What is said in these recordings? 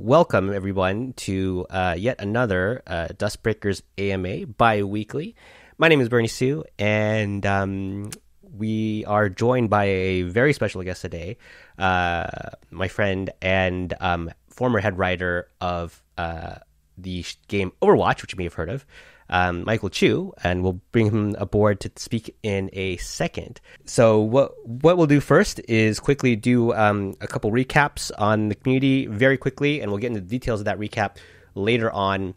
Welcome, everyone, to yet another DuskBreakers AMA bi-weekly. My name is Bernie Sue, and we are joined by a very special guest today, my friend and former head writer of the game Overwatch, which you may have heard of, Michael Chu, and we'll bring him aboard to speak in a second. So what we'll do first is quickly do a couple recaps on the community very quickly, and we'll get into the details of that recap later on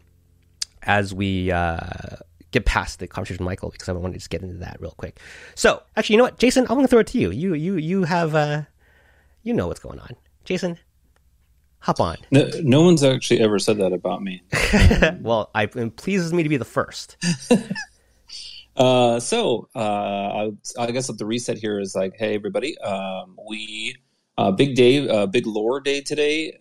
as we get past the conversation with Michael, because I want to just get into that real quick. So actually, you know what, Jason, I'm going to throw it to you. You have you know what's going on, Jason. Hop on. No one's actually ever said that about me. Well, it pleases me to be the first. I guess the reset here is like, hey, everybody, big lore day today.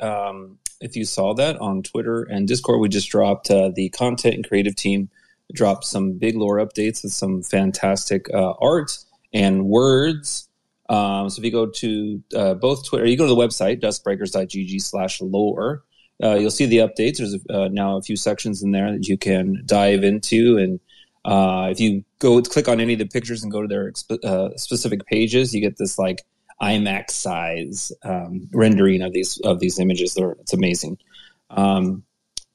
If you saw that on Twitter and Discord, we just dropped the content and creative team dropped some big lore updates with some fantastic art and words. So if you go to both Twitter, you go to the website, duskbreakers.gg/lore, you'll see the updates. There's now a few sections in there that you can dive into. And if you click on any of the pictures and go to their specific pages, you get this like IMAX size rendering of these images. It's amazing. So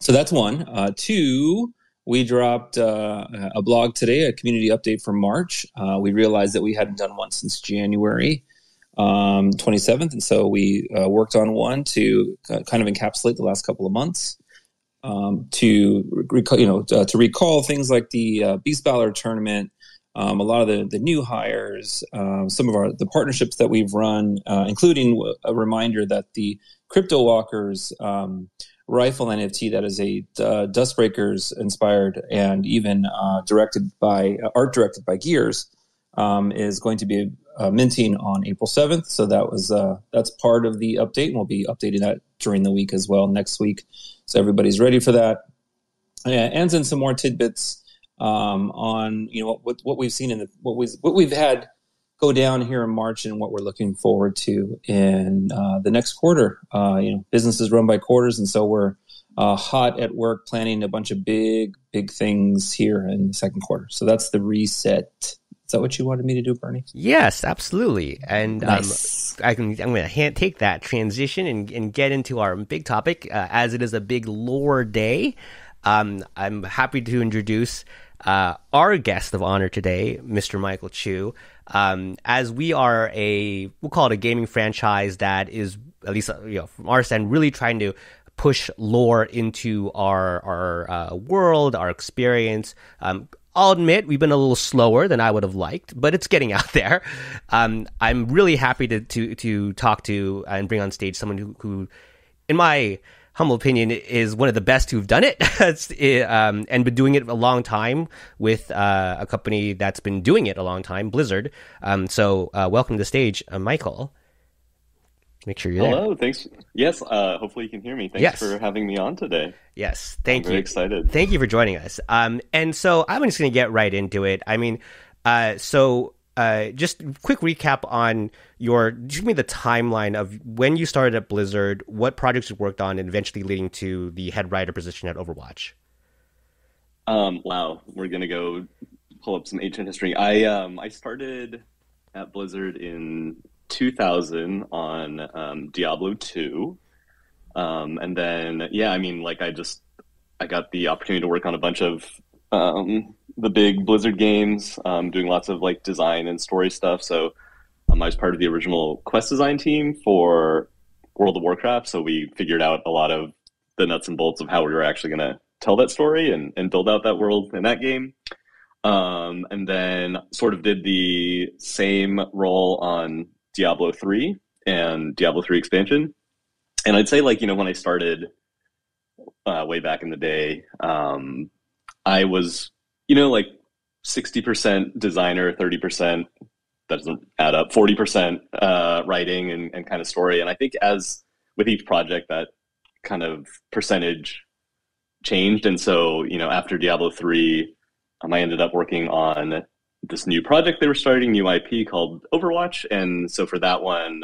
that's one. Two, we dropped a blog today, a community update for March. We realized that we hadn't done one since January 27th, and so we worked on one to kind of encapsulate the last couple of months, to recall things like the Beast Valor tournament, a lot of the new hires, some of the partnerships that we've run, including a reminder that the Crypto Walkers rifle NFT that is a DuskBreakers inspired and even art directed by Gears is going to be minting on April 7th. So that's part of the update, and we'll be updating that during the week as well next week. So everybody's ready for that. And then some more tidbits on what we've seen in what we've had go down here in March and what we're looking forward to in the next quarter. Business is run by quarters, and so we're hot at work planning a bunch of big things here in the second quarter. So that's the reset. Is that what you wanted me to do, Bernie? Yes, absolutely. And nice. I'm going to take that transition and get into our big topic, as it is a big lore day. I'm happy to introduce our guest of honor today, Mr. Michael Chu. As we are we'll call it a gaming franchise that is, at least from our stand, really trying to push lore into our world, our experience. I'll admit we've been a little slower than I would have liked, but it's getting out there. I'm really happy to talk to and bring on stage someone who in my humble opinion, is one of the best who've done it, and been doing it a long time with a company that's been doing it a long time, Blizzard. So welcome to the stage, Michael. Make sure you're there. Hello, thanks. Yes, hopefully you can hear me. Thanks for having me on today. Yes, thank you. I'm very excited. Thank you for joining us. And so I'm just going to get right into it. I mean, just quick recap on give me the timeline of when you started at Blizzard, what projects you worked on, and eventually leading to the head writer position at Overwatch. Wow, we're gonna go pull up some ancient history. I started at Blizzard in 2000 on Diablo 2, and then I got the opportunity to work on a bunch of the big Blizzard games, doing lots of like design and story stuff. So I was part of the original quest design team for World of Warcraft. So we figured out a lot of the nuts and bolts of how we were actually going to tell that story and build out that world in that game. And then sort of did the same role on Diablo 3 and Diablo 3 expansion. And I'd say when I started way back in the day, I was 60% designer, 30%, that doesn't add up, 40% writing and kind of story. And I think as with each project, that kind of percentage changed. And so, after Diablo 3, I ended up working on this new project they were starting, new IP called Overwatch. And so for that one,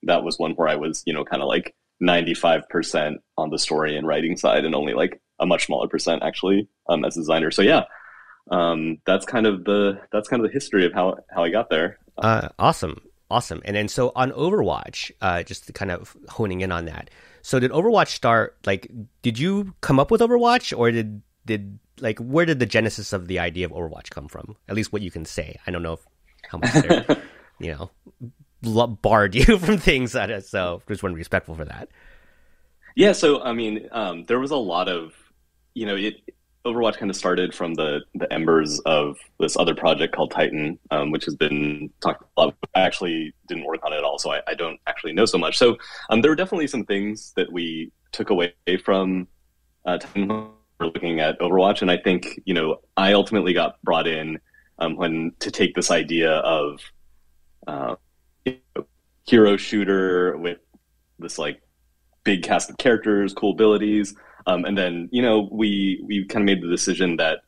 that was one where I was, kind of like 95% on the story and writing side, and only like a much smaller percent actually as a designer. So yeah, that's kind of the history of how I got there. Awesome. And then so on Overwatch, just kind of honing in on that. So did Overwatch start, like, did you come up with Overwatch, or did like, where did the genesis of the idea of Overwatch come from? At least what you can say. I don't know how much they're, barred you from things. So just want to be respectful for that. Yeah. So, I mean, there was a lot of, Overwatch kind of started from the embers of this other project called Titan, which has been talked a lot. I actually didn't work on it at all, so I don't actually know so much. So there were definitely some things that we took away from Titan when we were looking at Overwatch, and I think I ultimately got brought in to take this idea of hero shooter with this like big cast of characters, cool abilities. And then, we kind of made the decision that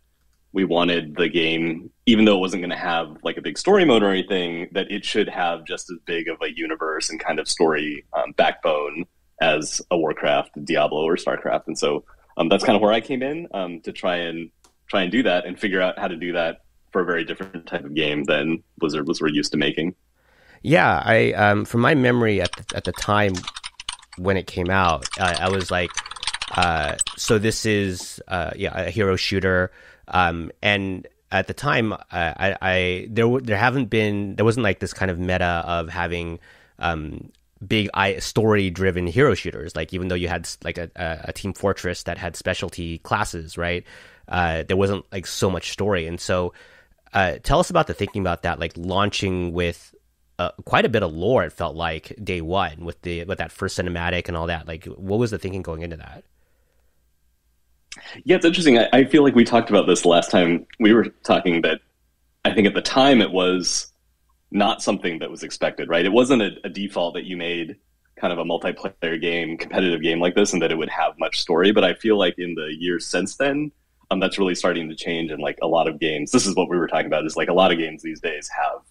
we wanted the game, even though it wasn't going to have like a big story mode or anything, that it should have just as big of a universe and kind of story backbone as a Warcraft, Diablo, or StarCraft. And so that's kind of where I came in to try and do that and figure out how to do that for a very different type of game than Blizzard was used to making. Yeah, I from my memory at the time when it came out, I was like, so this is a hero shooter, and at the time there wasn't like this kind of meta of having big story driven hero shooters. Like, even though you had like a Team Fortress that had specialty classes, right? There wasn't like so much story. And so tell us about the thinking about that, like launching with quite a bit of lore. It felt like day one with that first cinematic and all that. Like, what was the thinking going into that? Yeah, it's interesting. I feel like we talked about this last time we were talking, that I think at the time it was not something that was expected, right? It wasn't a default that you made kind of a multiplayer game, competitive game like this, and that it would have much story. But I feel like in the years since then, that's really starting to change. And like a lot of games, this is what we were talking about, is like a lot of games these days have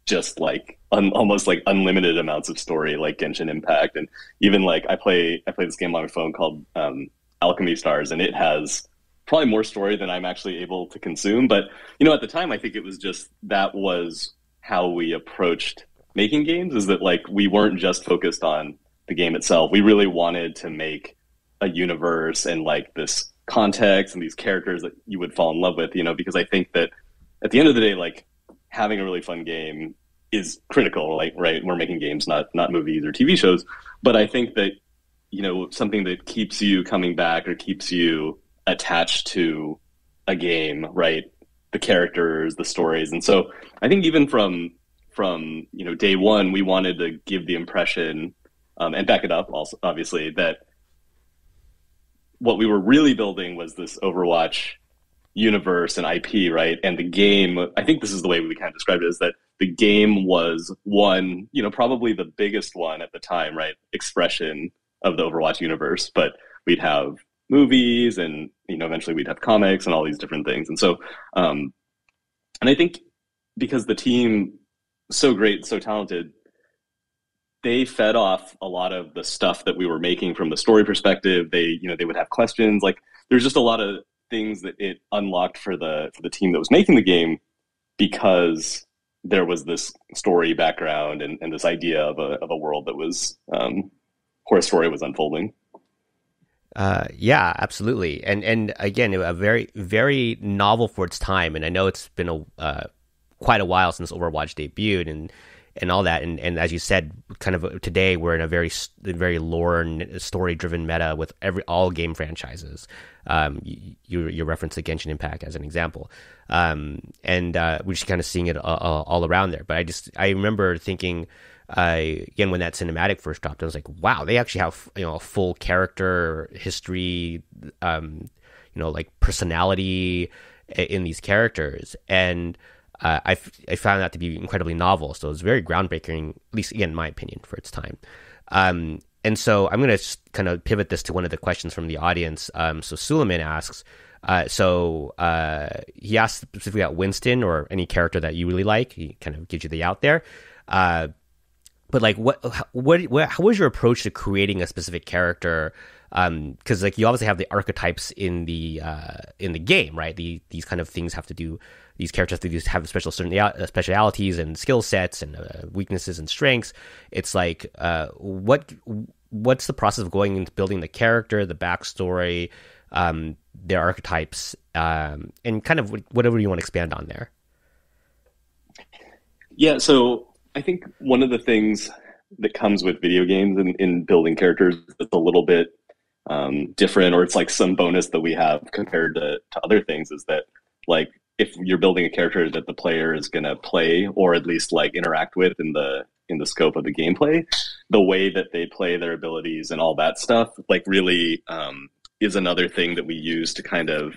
just like almost like unlimited amounts of story, like Genshin Impact. And even like I play this game on my phone called Alchemy Stars, and it has probably more story than I'm actually able to consume. But at the time, I think it was just, that was how we approached making games, is that like we weren't just focused on the game itself. We really wanted to make a universe and like this context and these characters that you would fall in love with, because I think that at the end of the day, like, having a really fun game is critical. Like, right, we're making games, not movies or TV shows. But I think that something that keeps you coming back or keeps you attached to a game, right? The characters, the stories. And so I think even from day one, we wanted to give the impression, and back it up also, obviously, that what we were really building was this Overwatch universe and IP, right? And the game, I think this is the way we kind of described it, is that the game was one, probably the biggest one at the time, right? Expression of the Overwatch universe. But we'd have movies, and eventually we'd have comics and all these different things. And so and I think because the team so great, so talented, they fed off a lot of the stuff that we were making from the story perspective. They would have questions. Like, there's just a lot of things that it unlocked for the team that was making the game, because there was this story background and this idea of a world that was where a story was unfolding. Yeah, absolutely. And again, a very, very novel for its time. And I know it's been quite a while since Overwatch debuted and all that. And as you said, kind of today we're in a very lore and story driven meta with all game franchises. You referenced the Genshin Impact as an example. And we're just kind of seeing it all around there. But I remember thinking, again, when that cinematic first dropped, I was like, wow, they actually have a full character history, like personality in these characters. And I found that to be incredibly novel. So it was very groundbreaking, at least again, in my opinion, for its time. And so I'm going to kind of pivot this to one of the questions from the audience. So Suleiman asks, he asked specifically about Winston or any character that you really like. He kind of gives you the out there. but like, how was your approach to creating a specific character? Because like you obviously have the archetypes in the game, right? These kind of things have to do. These characters have to have specialities and skill sets and weaknesses and strengths. It's like what's the process of going into building the character, the backstory, their archetypes, and kind of whatever you want to expand on there. Yeah, so I think one of the things that comes with video games in building characters that's a little bit different, or it's like some bonus that we have compared to other things, is that like if you're building a character that the player is going to play or at least like interact with in the scope of the gameplay, the way that they play their abilities and all that stuff like really is another thing that we use to kind of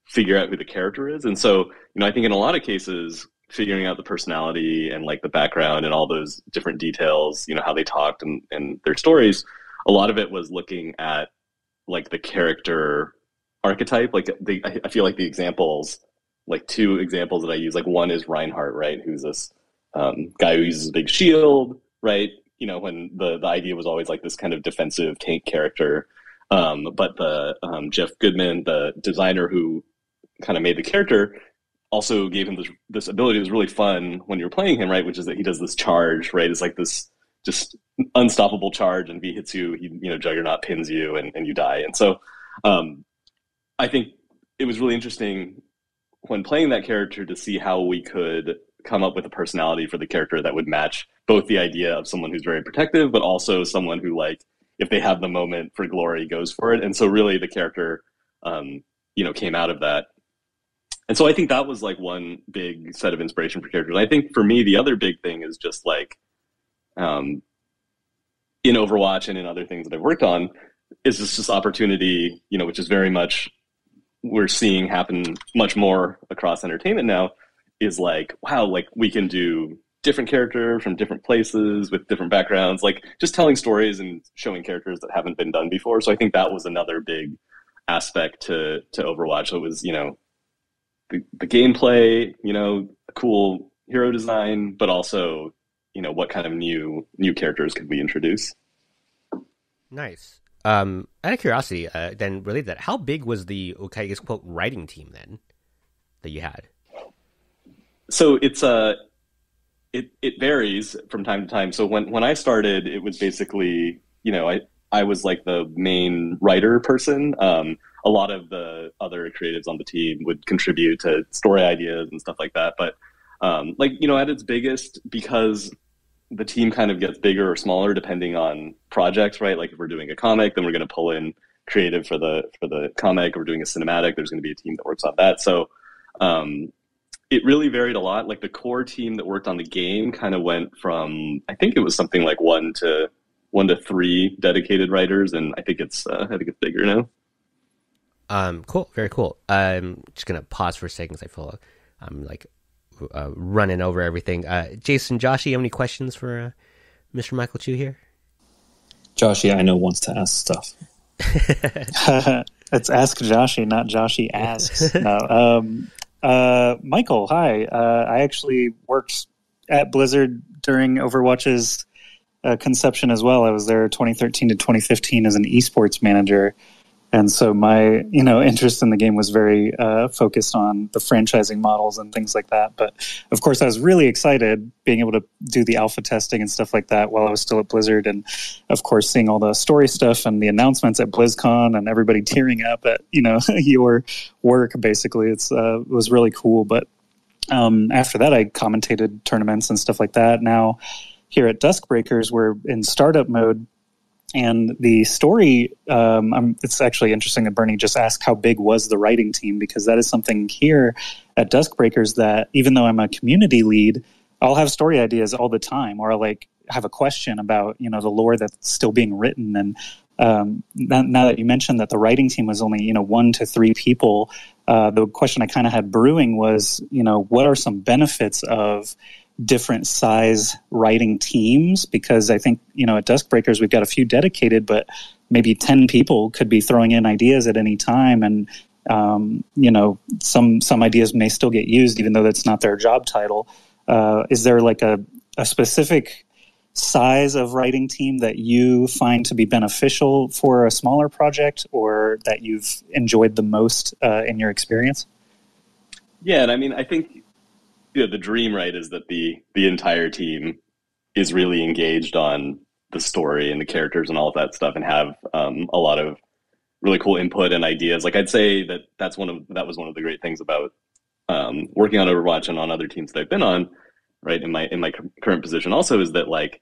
figure out who the character is. And so, I think in a lot of cases, figuring out the personality and like the background and all those different details, how they talked and their stories, a lot of it was looking at like the character archetype. Like I feel like the examples, like two examples that I use, like one is Reinhardt, right? Who's this guy who uses a big shield, right? When the idea was always like this kind of defensive tank character. But the Jeff Goodman, the designer who kind of made the character, also gave him this ability. It was really fun when you were playing him, right? Which is that he does this charge, right? It's like this just unstoppable charge, and if he hits you, Juggernaut pins you and you die. And so I think it was really interesting when playing that character to see how we could come up with a personality for the character that would match both the idea of someone who's very protective, but also someone who, like, if they have the moment for glory, goes for it. And so really the character, came out of that. And so I think that was like one big set of inspiration for characters. I think for me, the other big thing is just like, in Overwatch and in other things that I've worked on, is this opportunity, which is very much we're seeing happen much more across entertainment now, is like, wow, like we can do different characters from different places with different backgrounds, like just telling stories and showing characters that haven't been done before. So I think that was another big aspect to Overwatch. So it was, the gameplay, cool hero design, but also, what kind of new characters could we introduce? Nice. Out of curiosity, then related to that, how big was the, I guess, quote, writing team then that you had? So it's it varies from time to time. So when I started, it was basically, I was like the main writer person. A lot of the other creatives on the team would contribute to story ideas and stuff like that. But at its biggest, because the team kind of gets bigger or smaller depending on projects, right? Like if we're doing a comic, then we're going to pull in creative for the comic. If we're doing a cinematic, there's going to be a team that works on that. So it really varied a lot. Like the core team that worked on the game kind of went from, I think it was something like one to 3 dedicated writers, and I think it's bigger now. Cool, very cool. I'm just gonna pause for a second because I feel I'm like running over everything. Jason, Josh, you have any questions for Mr. Michael Chu here? Joshy, I know, wants to ask stuff. It's Ask Joshy, not Joshy Asks. No. Michael, hi. I actually worked at Blizzard during Overwatch's conception as well. I was there 2013 to 2015 as an esports manager. And so my, interest in the game was very focused on the franchising models and things like that. But of course, I was really excited being able to do the alpha testing and stuff like that while I was still at Blizzard. And of course, seeing all the story stuff and the announcements at BlizzCon and everybody tearing up at, your work, basically, it was really cool. But after that, I commentated tournaments and stuff like that. Now here at DuskBreakers, we're in startup mode. And the story, it's actually interesting that Bernie just asked how big was the writing team, because that is something here at DuskBreakers that even though I'm a community lead, I'll have story ideas all the time, or I'll have a question about, the lore that's still being written. And now that you mentioned that the writing team was only, 1 to 3 people, the question I kind of had brewing was, what are some benefits of different size writing teams? Because I think, at DuskBreakers, we've got a few dedicated, but maybe 10 people could be throwing in ideas at any time. And, some ideas may still get used, even though that's not their job title. Is there like a specific size of writing team that you find to be beneficial for a smaller project, or that you've enjoyed the most in your experience? Yeah, and I mean, I think the dream, right, is that the entire team is really engaged on the story and the characters and all of that stuff, and have a lot of really cool input and ideas. Like, I'd say that that was one of the great things about working on Overwatch and on other teams that I've been on, right, in my current position also, is that like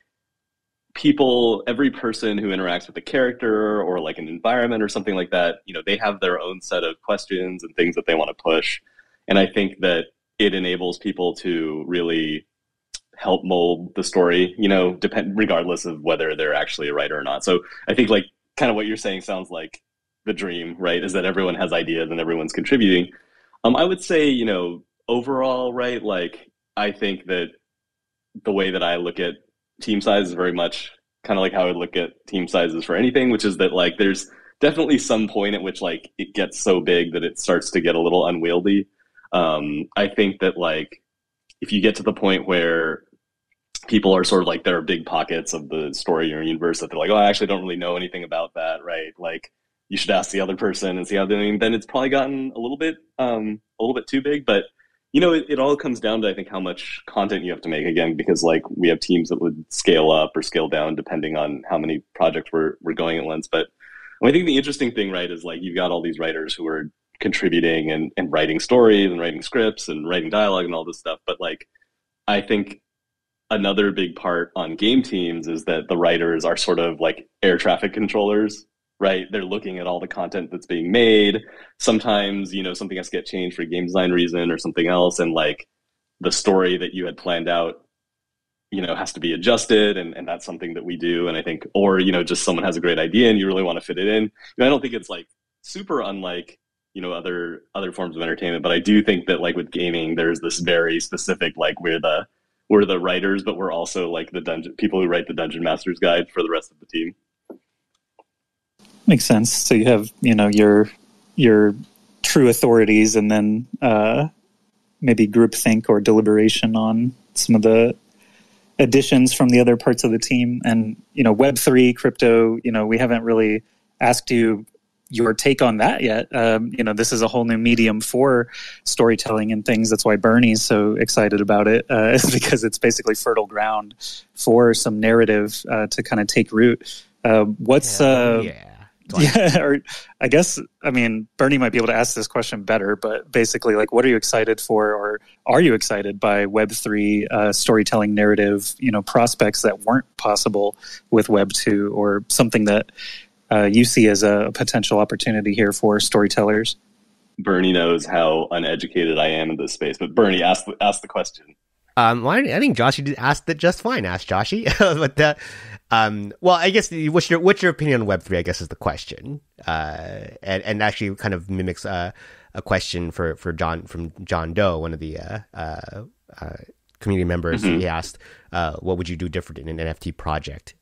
every person who interacts with a character or like an environment or something like that, they have their own set of questions and things that they want to push. And I think that it enables people to really help mold the story, regardless of whether they're actually a writer or not. So I think like kind of what you're saying sounds like the dream, right? Is that everyone has ideas and everyone's contributing. I would say, overall, right, like I think that the way that I look at team size is very much kind of like how I would look at team sizes for anything, which is that like there's definitely some point at which like it gets so big that it starts to get a little unwieldy. I think that like if you get to the point where people are sort of like, there are big pockets of the story or universe that they're like, oh, I actually don't really know anything about that, right? Like you should ask the other person and see how they're doing. Then it's probably gotten a little bit too big. But it all comes down to, I think, how much content you have to make, again, because like we have teams that would scale up or scale down depending on how many projects we're going at once. But I think the interesting thing, right, is like you've got all these writers who are contributing and writing stories and writing scripts and writing dialogue and all this stuff. But like I think another big part on game teams is that the writers are sort of like air traffic controllers, right? They're looking at all the content that's being made. Sometimes, something has to get changed for a game design reason or something else. And like the story that you had planned out, has to be adjusted. And that's something that we do. And I think, or, just someone has a great idea and you really want to fit it in. I don't think it's like super unlike, other forms of entertainment, but I do think that like with gaming, there's this very specific, like we're the writers, but we're also like the people who write the Dungeon Master's Guide for the rest of the team. Makes sense. So you have, your true authorities, and then maybe groupthink or deliberation on some of the additions from the other parts of the team. And, Web3, crypto, we haven't really asked you your take on that yet. This is a whole new medium for storytelling and things. That's why Bernie's so excited about it, is because it's basically fertile ground for some narrative to kind of take root. Or I guess, Bernie might be able to ask this question better, but basically, like, what are you excited for, or are you excited by Web3 storytelling narrative, prospects that weren't possible with Web2, or something that you see as a potential opportunity here for storytellers? Bernie knows how uneducated I am in this space, but Bernie, ask the question. Well, I think Joshy did ask that just fine. Ask Joshy. But well, I guess what's your opinion on Web3? I guess is the question, and actually kind of mimics a question for John from John Doe, one of the community members. Mm-hmm. He asked, "What would you do different in an NFT project?"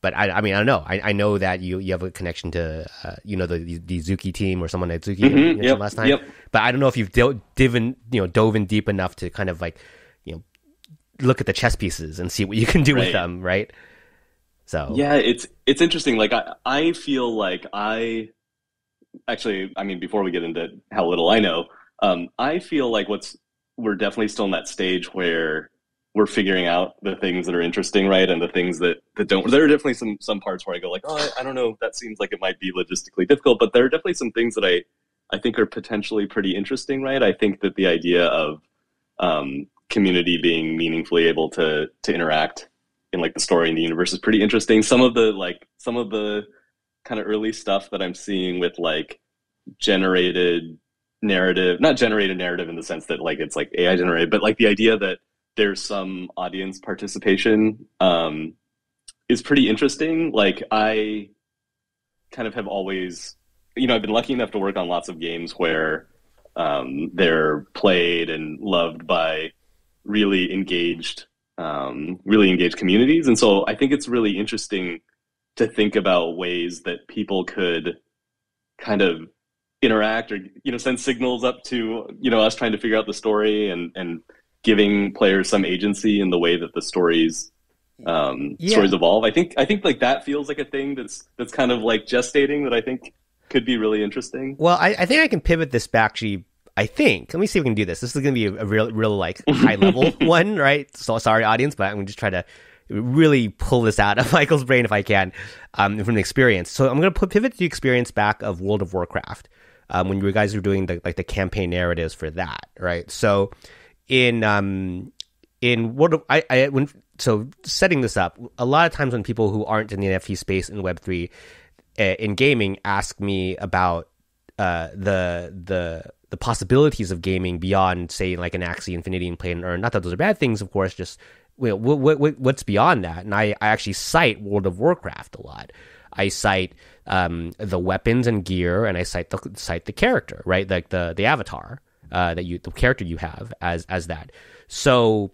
But I don't know. I know that you have a connection to the Zuki team, or someone at Zuki mentioned last time. Yep. But I don't know if you've dove in deep enough to kind of like look at the chess pieces and see what you can do with them, right? So yeah, it's interesting. Like I feel like before we get into how little I know, I feel like we're definitely still in that stage where we're figuring out the things that are interesting, right? And the things that don't. There are definitely some parts where I go like, oh, I don't know, that seems like it might be logistically difficult, but there are definitely some things that I think are potentially pretty interesting, right? I think that the idea of community being meaningfully able to interact in like the story and the universe is pretty interesting. Some of the kind of early stuff that I'm seeing with like generated narrative, not generated narrative in the sense that like it's like AI generated, but like the idea that there's some audience participation is pretty interesting. Like I kind of have always, I've been lucky enough to work on lots of games where they're played and loved by really engaged communities. And so I think it's really interesting to think about ways that people could kind of interact or, send signals up to, us trying to figure out the story and giving players some agency in the way that the stories stories evolve. I think like that feels like a thing that's kind of like gestating that I think could be really interesting. Well, I think I can pivot this back. Actually, I think, let me see if we can do this. This is going to be a real like high level one, right? So sorry, audience, but I'm going to just try to really pull this out of Michael's brain if I can, from the experience. So I'm going to pivot the experience back of World of Warcraft, when you guys were doing the campaign narratives for that, right? So in World of so setting this up, a lot of times when people who aren't in the NFT space in Web3 in gaming ask me about the possibilities of gaming beyond, say, like an Axie Infinity and Play and Earn. Not that those are bad things, of course, just what's beyond that? And I actually cite World of Warcraft a lot. I cite the weapons and gear, and I cite the character, right? Like the avatar the character you have as that. So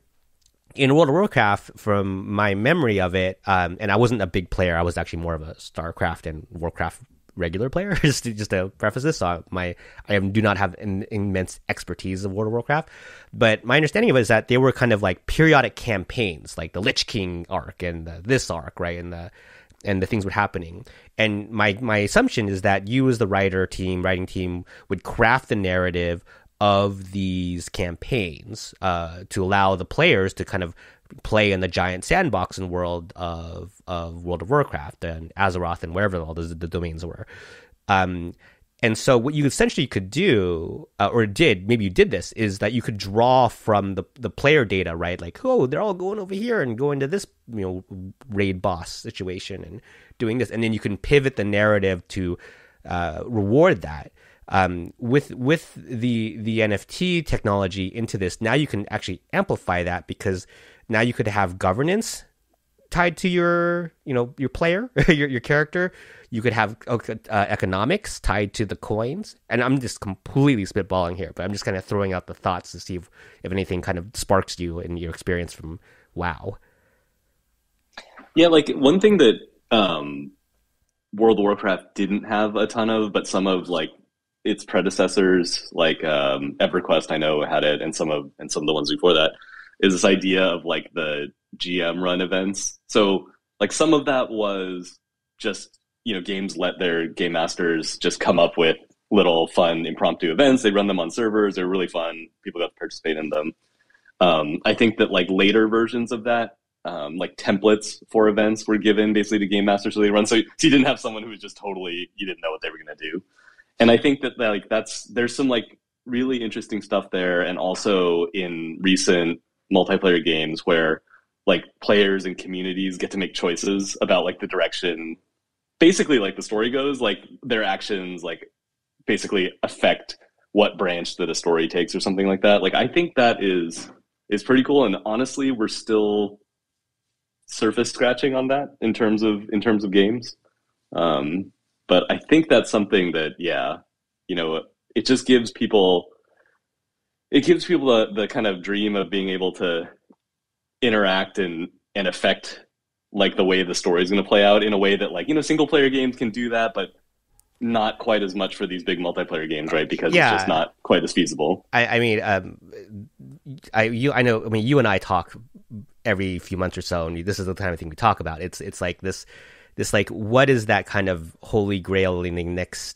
in World of Warcraft, from my memory of it, and I wasn't a big player. I was actually more of a StarCraft and Warcraft regular player, just to preface this. So I do not have an immense expertise of World of Warcraft, but my understanding of it is that they were kind of like periodic campaigns, like the Lich King arc and this arc, right, and the things were happening. And my assumption is that you as the writing team would craft the narrative of these campaigns to allow the players to kind of play in the giant sandbox and world of World of Warcraft and Azeroth and wherever all the domains were. And so what you essentially could do, maybe you did this, is that you could draw from the player data, right? Like, oh, they're all going over here and going to this, raid boss situation and doing this. And then you can pivot the narrative to reward that. With the NFT technology into this, now you can actually amplify that, because now you could have governance tied to your player, your character. You could have economics tied to the coins. And I'm just completely spitballing here, but I'm just kind of throwing out the thoughts to see if anything kind of sparks you in your experience from WoW. Yeah, like one thing that World of Warcraft didn't have a ton of, but some of like its predecessors, like EverQuest, I know had it, and some of the ones before that, is this idea of like the GM run events. So like some of that was just, games let their game masters just come up with little fun impromptu events. They run them on servers. They're really fun. People got to participate in them. I think that like later versions of that, like templates for events were given basically to game masters so they run. So you didn't have someone who was just totally, you didn't know what they were going to do. And I think that like there's some like really interesting stuff there, and also in recent multiplayer games where like players and communities get to make choices about like the direction, basically like the story goes, like their actions like basically affect what branch that a story takes or something like that. Like I think that is pretty cool, and honestly we're still surface scratching on that in terms of games. But I think that's something that, it just gives people, the kind of dream of being able to interact and affect like the way the story is going to play out in a way that like, single player games can do that, but not quite as much for these big multiplayer games, right? Because it's just not quite as feasible. I know, you and I talk every few months or so, and this is the kind of thing we talk about. It's like this like, what is that kind of holy grail in the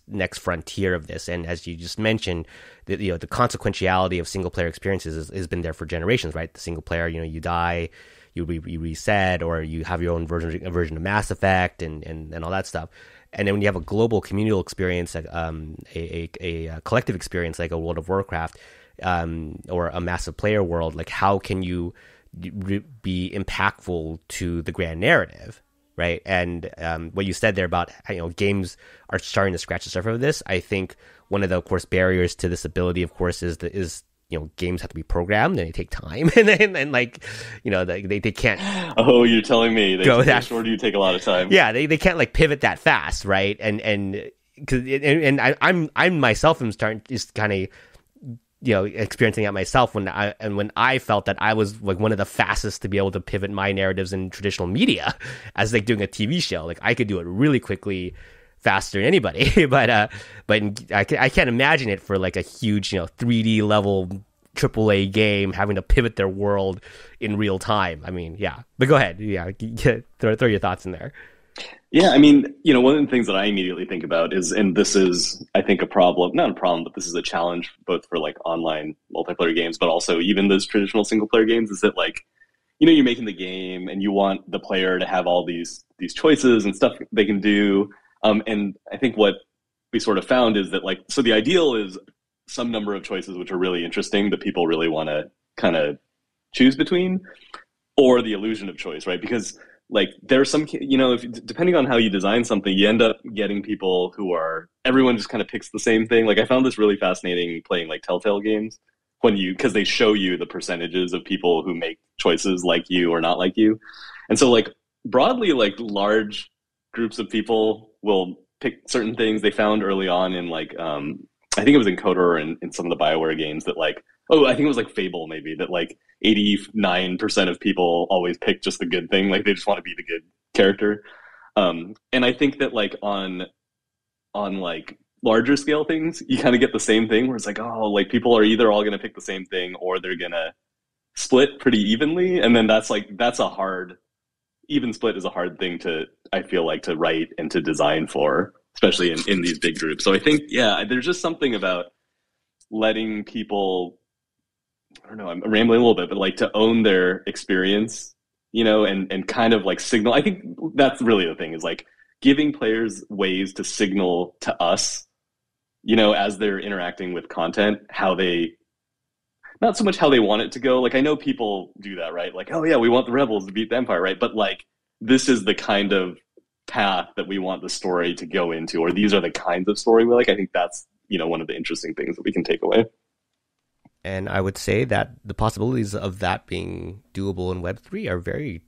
next frontier of this? And as you just mentioned, the consequentiality of single player experiences has been there for generations, right? The single player, you die, you reset, or you have your own version of Mass Effect and all that stuff. And then when you have a global communal experience, like a collective experience like a World of Warcraft, or a massive player world, like how can you be impactful to the grand narrative? Right. And what you said there about games are starting to scratch the surface of this. I think one of the, of course, barriers to this ability, of course, is games have to be programmed and they take time, and they can't. Oh, you're telling me they sure do take a lot of time. Yeah, they can't like pivot that fast, right? And I'm myself am starting just kind of experiencing that myself when I felt that I was like one of the fastest to be able to pivot my narratives in traditional media as like doing a TV show. Like I could do it really quickly, faster than anybody, but I can't imagine it for like a huge 3D level AAA game having to pivot their world in real time. I mean, yeah. But go ahead. Yeah, throw your thoughts in there. Yeah, I mean, one of the things that I immediately think about is, and this is, I think, not a problem, but this is a challenge both for like online multiplayer games, but also even those traditional single player games, is that like, you're making the game and you want the player to have all these choices and stuff they can do. And I think what we sort of found is that like, so the ideal is some number of choices which are really interesting that people really want to kind of choose between, or the illusion of choice, right? Because like there's some, depending on how you design something, you end up getting people everyone just kind of picks the same thing. Like I found this really fascinating playing like Telltale games because they show you the percentages of people who make choices like you or not like you. And so like broadly, like large groups of people will pick certain things. They found early on in like, I think it was in Coder and in some of the BioWare games that like, I think it was like Fable maybe, that like 89% of people always pick just the good thing. Like they just want to be the good character. And I think that like on like larger scale things, you kind of get the same thing where it's like, like people are either all going to pick the same thing or they're going to split pretty evenly. And then even split is a hard thing I feel like to write and to design for, especially in these big groups. So I think, there's just something about letting people, I don't know, I'm rambling a little bit, but like to own their experience, and kind of like signal. I think that's really the thing, is like giving players ways to signal to us, as they're interacting with content, not so much how they want it to go. Like I know people do that, right? Like, oh yeah, we want the rebels to beat the Empire, right? But like, this is the kind of path that we want the story to go into, or these are the kinds of story we like. I think that's, one of the interesting things that we can take away. And I would say that the possibilities of that being doable in Web3 are very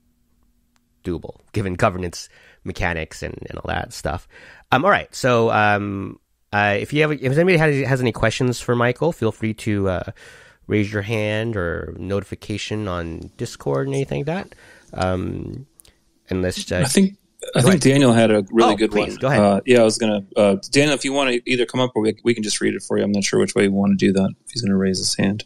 doable, given governance mechanics and all that stuff. All right. So if anybody has any questions for Michael, feel free to raise your hand or notification on Discord and anything like that. And let's I think Daniel had a really good please, one. Go ahead. I was going to... Daniel, if you want to either come up or we can just read it for you. I'm not sure which way you want to do that, if he's going to raise his hand.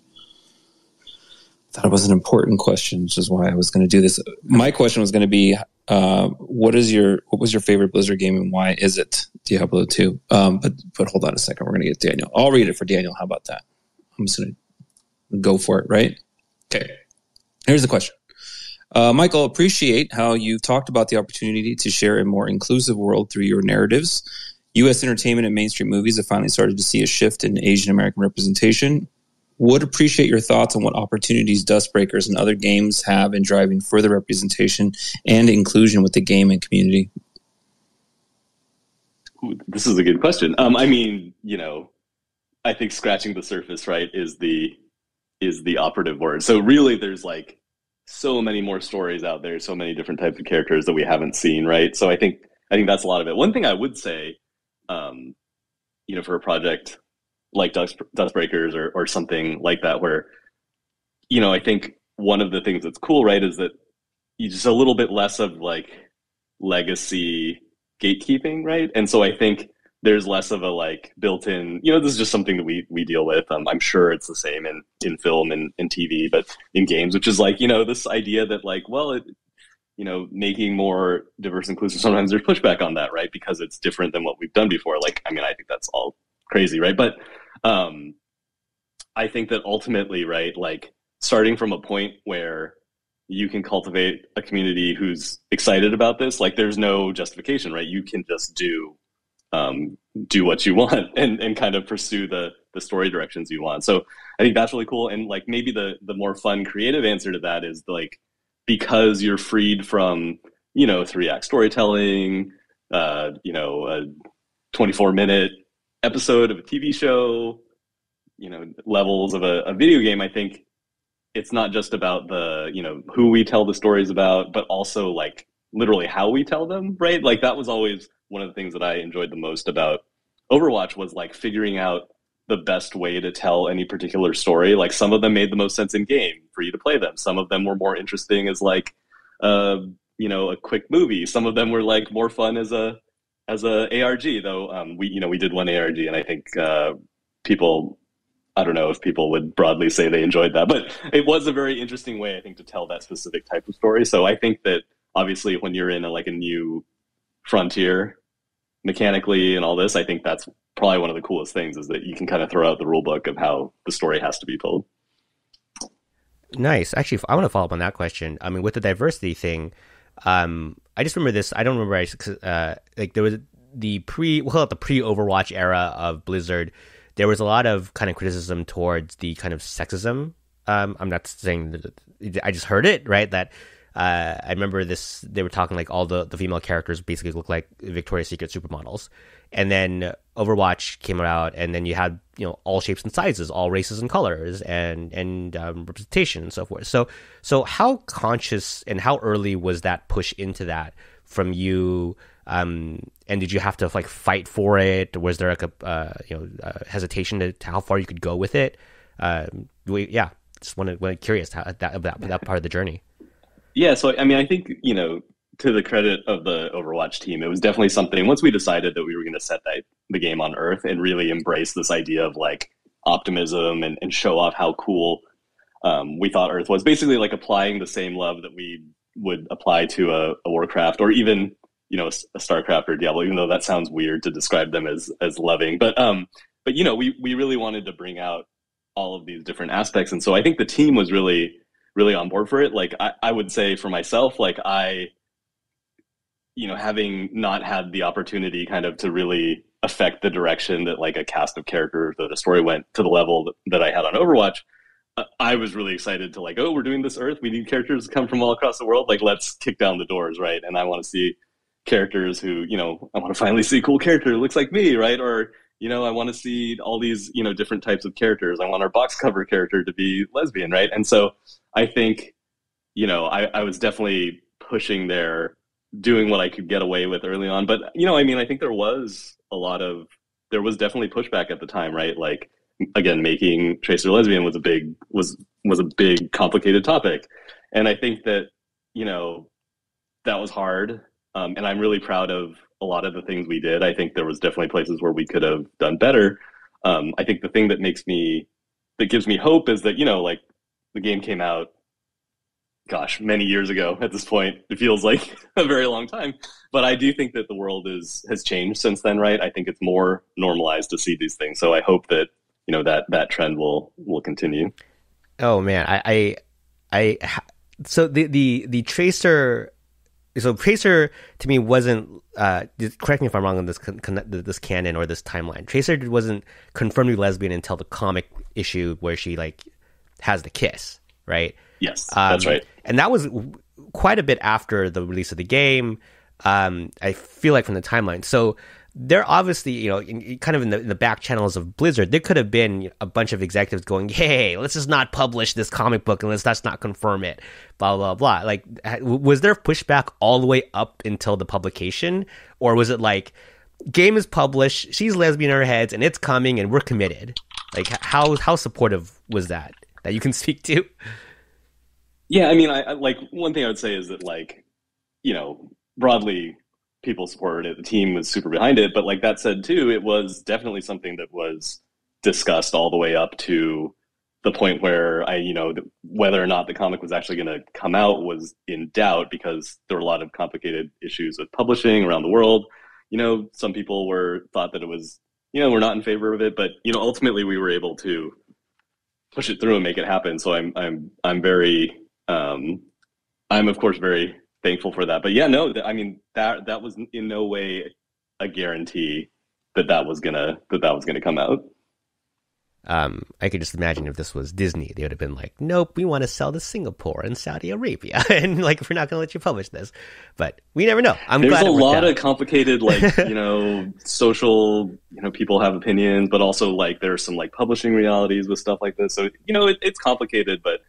I thought it was an important question, which is why I was going to do this. My question was going to be, what was your favorite Blizzard game and why is it Diablo 2? But hold on a second. We're going to get Daniel. I'll read it for Daniel. How about that? I'm just going to go for it, right? Okay. Here's the question. Michael, appreciate how you talked about the opportunity to share a more inclusive world through your narratives. U.S. entertainment and mainstream movies have finally started to see a shift in Asian American representation. Would appreciate your thoughts on what opportunities DuskBreakers and other games have in driving further representation and inclusion with the gaming community. This is a good question. I mean, I think scratching the surface, right, is the operative word. So really, there's like so many more stories out there, so many different types of characters that we haven't seen, right? So I think that's a lot of it. One thing I would say, for a project like DuskBreakers or something like that, where, I think one of the things that's cool, right, is that you just a little bit less of like legacy gatekeeping, right? And so I think there's less of a like built-in, this is just something that we deal with. I'm sure it's the same in film and in TV, but in games, which is like, this idea that like, well, making more diverse and inclusive, sometimes there's pushback on that, right? Because it's different than what we've done before. Like, I mean, I think that's all crazy, right? But I think that ultimately, right, like starting from a point where you can cultivate a community who's excited about this, like there's no justification, right? You can just do what you want and kind of pursue the story directions you want. So I think that's really cool. And like maybe the more fun creative answer to that is like, because you're freed from, 3-act storytelling, a 24-minute episode of a TV show, levels of a video game. I think it's not just about the, who we tell the stories about, but also like literally how we tell them, right? Like that was always one of the things that I enjoyed the most about Overwatch, was like figuring out the best way to tell any particular story. Like some of them made the most sense in game for you to play them. Some of them were more interesting as like, a quick movie. Some of them were like more fun as a ARG, though. We did one ARG, and I think people I don't know if people would broadly say they enjoyed that, but it was a very interesting way, I think, to tell that specific type of story. So I think that obviously when you're in a new frontier mechanically and all this, I think that's probably one of the coolest things, is that you can kind of throw out the rule book of how the story has to be told. Nice. Actually, I want to follow up on that question. I mean, with the diversity thing, I just remember this. I don't remember, like there was the pre-Overwatch era of Blizzard. There was a lot of kind of criticism towards the kind of sexism. I'm not saying that, I just heard it, right? That I remember this. They were talking like all the female characters basically look like Victoria's Secret supermodels, and then Overwatch came out, and then you had all shapes and sizes, all races and colors, and representation and so forth. So how conscious and how early was that push into that from you? And did you have to like fight for it? Was there like a hesitation to how far you could go with it? Just curious how that part of the journey. Yeah, so I mean, I think to the credit of the Overwatch team, it was definitely something. Once we decided that we were going to set the game on Earth and really embrace this idea of like optimism and show off how cool we thought Earth was, basically like applying the same love that we would apply to a Warcraft or even a StarCraft or Diablo, even though that sounds weird to describe them as loving. But we really wanted to bring out all of these different aspects. And so I think the team was really, really on board for it. Like I would say for myself, like having not had the opportunity kind of to really affect the direction that like a cast of characters that a story went to the level that I had on Overwatch, I was really excited to like, oh, we're doing this Earth. We need characters to come from all across the world. Like, let's kick down the doors, right? And I want to see characters who, I want to finally see a cool character who looks like me, right? Or, I want to see all these, different types of characters. I want our box cover character to be lesbian, right? And so I think, I was definitely pushing there, doing what I could get away with early on. But, I think there was definitely pushback at the time, right? Like, again, making Tracer lesbian was a big, complicated topic. And I think that, that was hard. And I'm really proud of a lot of the things we did. I think there was definitely places where we could have done better. I think the thing that gives me hope is that, like the game came out, gosh, many years ago at this point. It feels like a very long time. But I do think that the world has changed since then, right? I think it's more normalized to see these things. So I hope that, that trend will continue. Oh man, so the Tracer. So Tracer to me wasn't. Correct me if I'm wrong on this canon or this timeline. Tracer wasn't confirmed to be lesbian until the comic issue where she like has the kiss, right? Yes, that's right. And that was quite a bit after the release of the game. I feel like from the timeline. So they're obviously, kind of in the back channels of Blizzard, there could have been a bunch of executives going, hey, let's just not publish this comic book and let's not confirm it, blah, blah, blah. Like, was there pushback all the way up until the publication? Or was it like, game is published, she's lesbian in her heads, and it's coming, and we're committed? Like, how supportive was that you can speak to? Yeah, I like, one thing I would say is that, like, broadly, people supported it. The team was super behind it. But like that said, too, it was definitely something that was discussed all the way up to the point where whether or not the comic was actually going to come out was in doubt because there were a lot of complicated issues with publishing around the world. Some people thought that it was, we're not in favor of it. But, ultimately we were able to push it through and make it happen. So I'm very, I'm of course very thankful for that. But yeah, no, that was in no way a guarantee that was gonna come out. I could just imagine if this was Disney, they would have been like, nope, we want to sell to Singapore and Saudi Arabia. And like, we're not going to let you publish this. But we never know. There's a lot of complicated, like, social, people have opinions, but also like there's some like publishing realities with stuff like this. So, it's complicated, but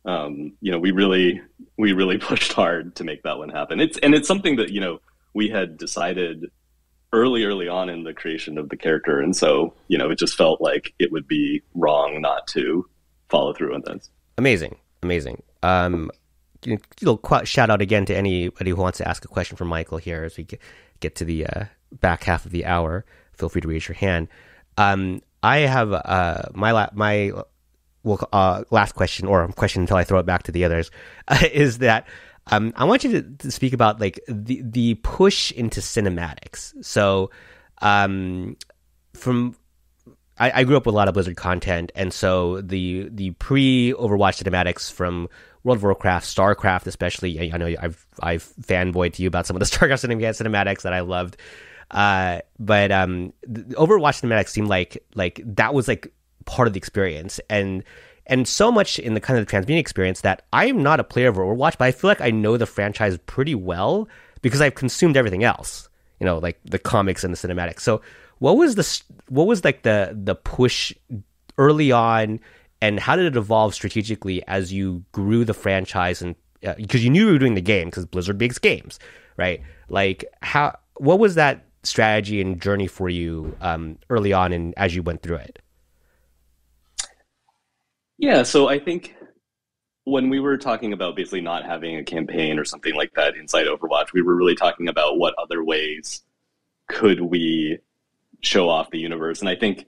we really pushed hard to make that one happen. It's something that, we had decided early on in the creation of the character. And so, it just felt like it would be wrong not to follow through on this. Amazing. Shout out again to anybody who wants to ask a question for Michael here as we get to the back half of the hour. Feel free to raise your hand. I have my last question, or question until I throw it back to the others, is that I want you to speak about like the push into cinematics. So from I grew up with a lot of Blizzard content, and so the pre-Overwatch cinematics from World of Warcraft, StarCraft especially. I know I've fanboyed to you about some of the StarCraft cinematics that I loved. But the Overwatch cinematics seemed like that was like part of the experience, and so much in the kind of the transmedia experience that I am not a player of Overwatch, but I feel like I know the franchise pretty well because I've consumed everything else, like the comics and the cinematics. So what was like the push early on, and how did it evolve strategically as you grew the franchise? And because you knew you were doing the game, because Blizzard makes games, right? Like what was that strategy and journey for you early on and as you went through it? Yeah, so I think when we were talking about basically not having a campaign or something like that inside Overwatch, we were really talking about what other ways could we show off the universe. And I think,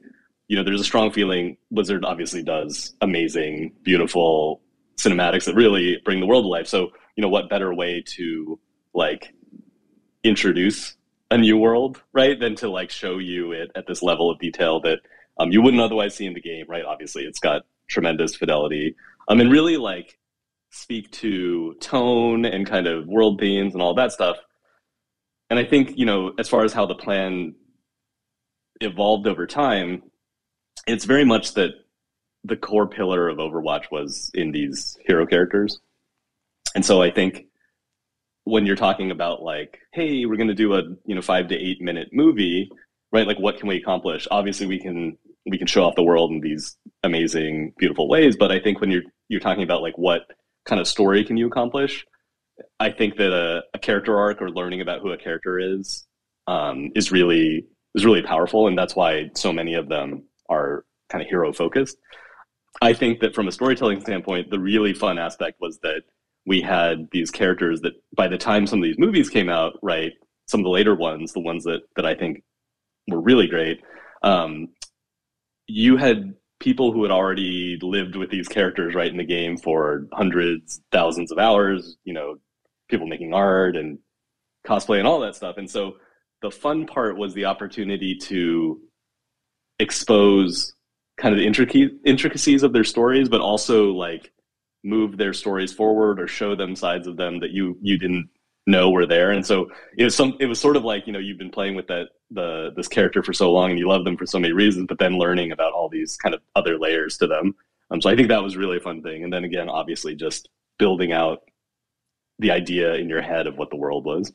there's a strong feeling Blizzard obviously does amazing, beautiful cinematics that really bring the world to life. So, what better way to like introduce a new world, right, than to like show you it at this level of detail that you wouldn't otherwise see in the game, right? Obviously, it's got tremendous fidelity, and really like speak to tone and kind of world themes and all that stuff. And I think, as far as how the plan evolved over time, it's very much that the core pillar of Overwatch was in these hero characters. And so I think when you're talking about like, hey, we're going to do a 5 to 8 minute movie, right? Like, what can we accomplish? Obviously, we can show off the world in these amazing, beautiful ways. But I think when you're talking about like what kind of story can you accomplish, I think that a character arc or learning about who a character is really powerful, and that's why so many of them are kind of hero focused. I think that from a storytelling standpoint, the really fun aspect was that we had these characters that by the time some of these movies came out, right, some of the later ones, the ones that I think were really great, you had people who had already lived with these characters right in the game for hundreds, thousands of hours, people making art and cosplay and all that stuff. And so the fun part was the opportunity to expose kind of the intricacies of their stories, but also like move their stories forward or show them sides of them that you didn't know were there. And so it was sort of like, you've been playing with this character for so long and you love them for so many reasons, but then learning about all these kind of other layers to them. So I think that was really a fun thing. And then again, obviously just building out the idea in your head of what the world was.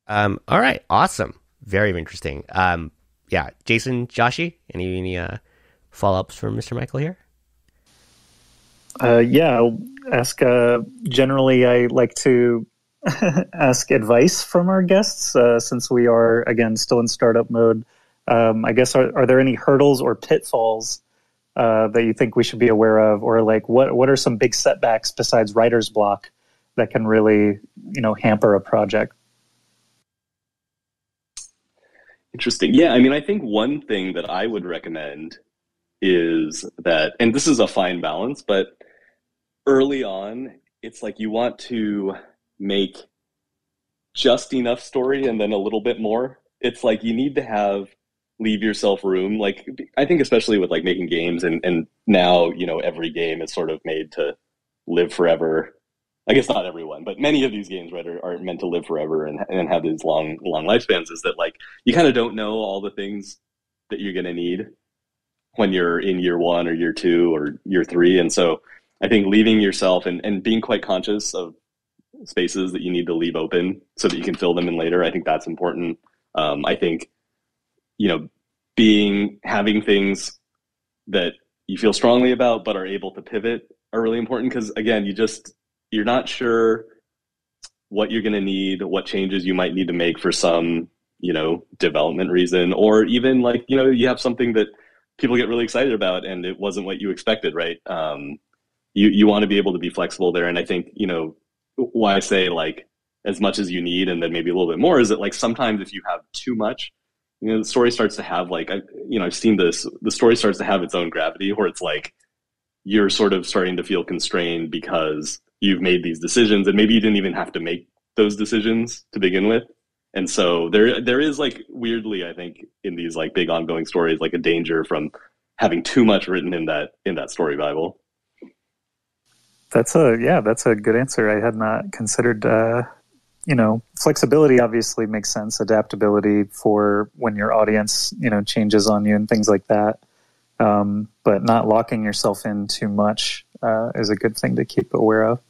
All right. Awesome. Very interesting. Yeah. Jason, Joshi, any follow-ups from Mr. Michael here? Yeah, I'll ask. Generally, I like to ask advice from our guests since we are, again, still in startup mode. I guess, are there any hurdles or pitfalls that you think we should be aware of? Or like, what are some big setbacks besides writer's block that can really, hamper a project? Interesting. Yeah, I mean, I think one thing that I would recommend is that, and this is a fine balance, but early on, it's like you want to make just enough story and then a little bit more. It's like you need to leave yourself room. Like, I think especially with like making games and now, every game is sort of made to live forever. I guess not everyone, but many of these games, right, are meant to live forever and have these long lifespans. Is that like you kind of don't know all the things that you're going to need when you're in year 1 or year 2 or year 3. And so I think leaving yourself and being quite conscious of spaces that you need to leave open so that you can fill them in later, I think that's important. I think, having things that you feel strongly about but are able to pivot are really important, because again, you're not sure what you're going to need, what changes you might need to make for some, development reason, or even like, you have something that people get really excited about and it wasn't what you expected, right? You want to be able to be flexible there. And I think, why I say like as much as you need and then maybe a little bit more is that like sometimes if you have too much, the story starts to have like, I've seen this, the story starts to have its own gravity where it's like, you're sort of starting to feel constrained because you've made these decisions and maybe you didn't even have to make those decisions to begin with. And so there is like, weirdly, I think in these like big ongoing stories, like a danger from having too much written in that story Bible. That's a good answer. I had not considered, flexibility obviously makes sense. Adaptability for when your audience, changes on you and things like that. But not locking yourself in too much is a good thing to keep aware of.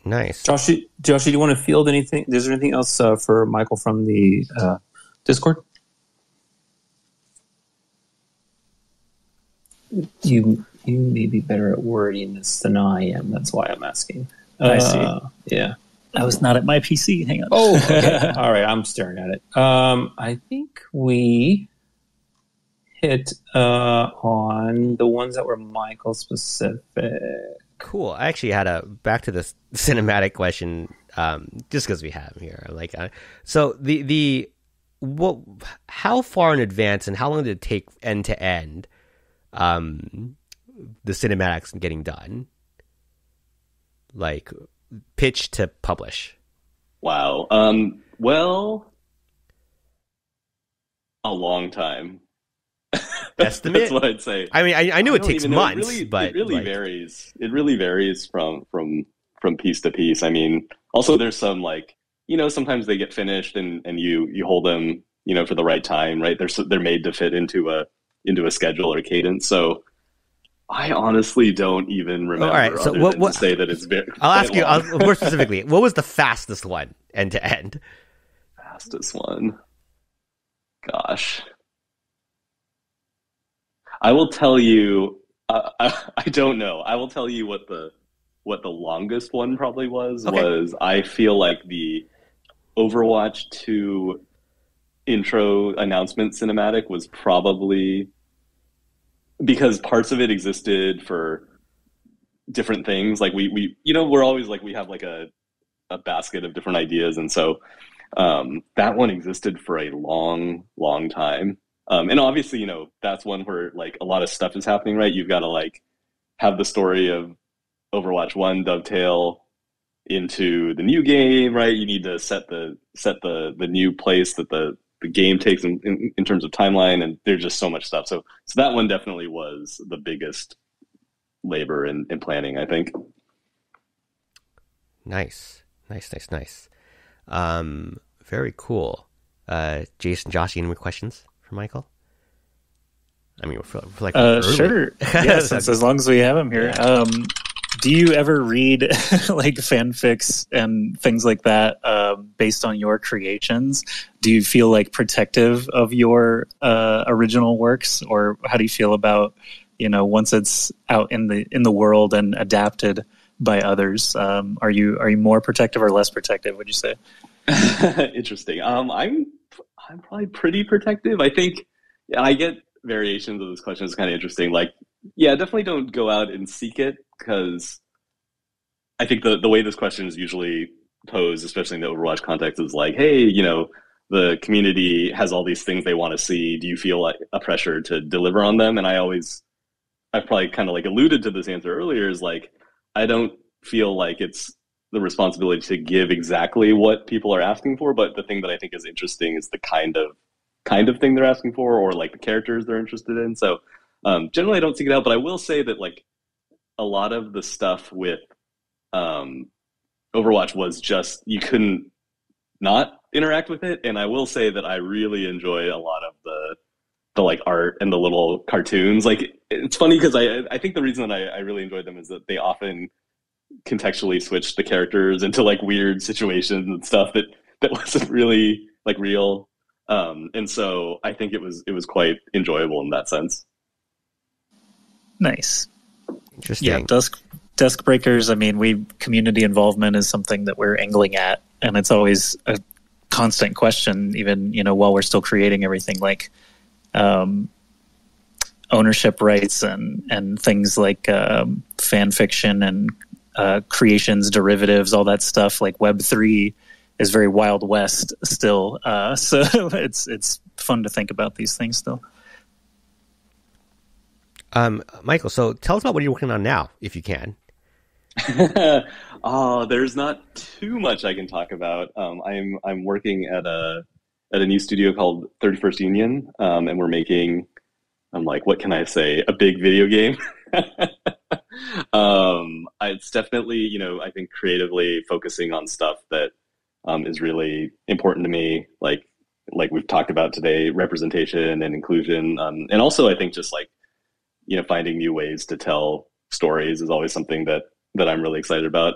Nice. Joshy, do you want to field anything? Is there anything else for Michael from the Discord? You may be better at wording this than I am. That's why I'm asking. I see. Yeah. I was not at my PC. Hang on. Oh, okay. All right. I'm staring at it. I think we hit on the ones that were Michael specific. Cool. I actually had back to this cinematic question, just because we have him here. Like, so how far in advance and how long did it take end to end, the cinematics getting done? Like, pitch to publish. Wow. Well, a long time. Estimate? That's what I'd say. I mean, I knew it takes months, but it really varies. It really varies from piece to piece. I mean, also there's some like, sometimes they get finished and you hold them, for the right time, right? They're made to fit into a schedule or cadence. So I honestly don't even remember. All right, so what to say that it's very. I'll ask you more specifically. What was the fastest one end to end? Fastest one. Gosh. I will tell you. I don't know. I will tell you what the longest one probably was. Okay. Was I feel like the Overwatch 2 intro announcement cinematic was probably, because parts of it existed for different things. Like we're always like, we have like a basket of different ideas, and so that one existed for a long, long time. And obviously, that's one where like a lot of stuff is happening, right? You've got to like have the story of Overwatch 1 dovetail into the new game, right? You need to set the new place that the game takes in terms of timeline, and there's just so much stuff. So that one definitely was the biggest labor in planning, I think. Nice. Very cool. Jason, Josh, any more questions for Michael? I mean, for like sure. Yes, as long as we have him here. Yeah. Do you ever read like fanfics and things like that based on your creations? Do you feel like protective of your original works, or how do you feel about once it's out in the world and adapted by others? Are you more protective or less protective, would you say? Interesting. I'm probably pretty protective. I think I get variations of this question. It's kind of interesting. Like, yeah, definitely don't go out and seek it, because I think the way this question is usually posed, especially in the Overwatch context, is like, hey, the community has all these things they want to see. Do you feel like a pressure to deliver on them? And I've probably kind of like alluded to this answer earlier, is like, I don't feel like it's the responsibility to give exactly what people are asking for, but the thing that I think is interesting is the kind of thing they're asking for, or like the characters they're interested in. So generally I don't seek it out, but I will say that like a lot of the stuff with Overwatch was just, you couldn't not interact with it. And I will say that I really enjoy a lot of the like art and the little cartoons. Like, it's funny because I think the reason that I really enjoyed them is that they often contextually switch the characters into like weird situations and stuff that wasn't really like real. And so I think it was quite enjoyable in that sense. Nice. Interesting. Yeah, DuskBreakers, I mean, community involvement is something that we're angling at, and it's always a constant question, even, while we're still creating everything, like ownership rights and things like fan fiction and creations, derivatives, all that stuff. Like Web3 is very Wild West still. So it's fun to think about these things still. Michael, so tell us about what you're working on now, if you can. Oh, there's not too much I can talk about. I'm working at a new studio called 31st Union, and we're making, what can I say, a big video game. It's definitely, I think creatively focusing on stuff that is really important to me, like we've talked about today, representation and inclusion, and also I think just finding new ways to tell stories is always something that I'm really excited about.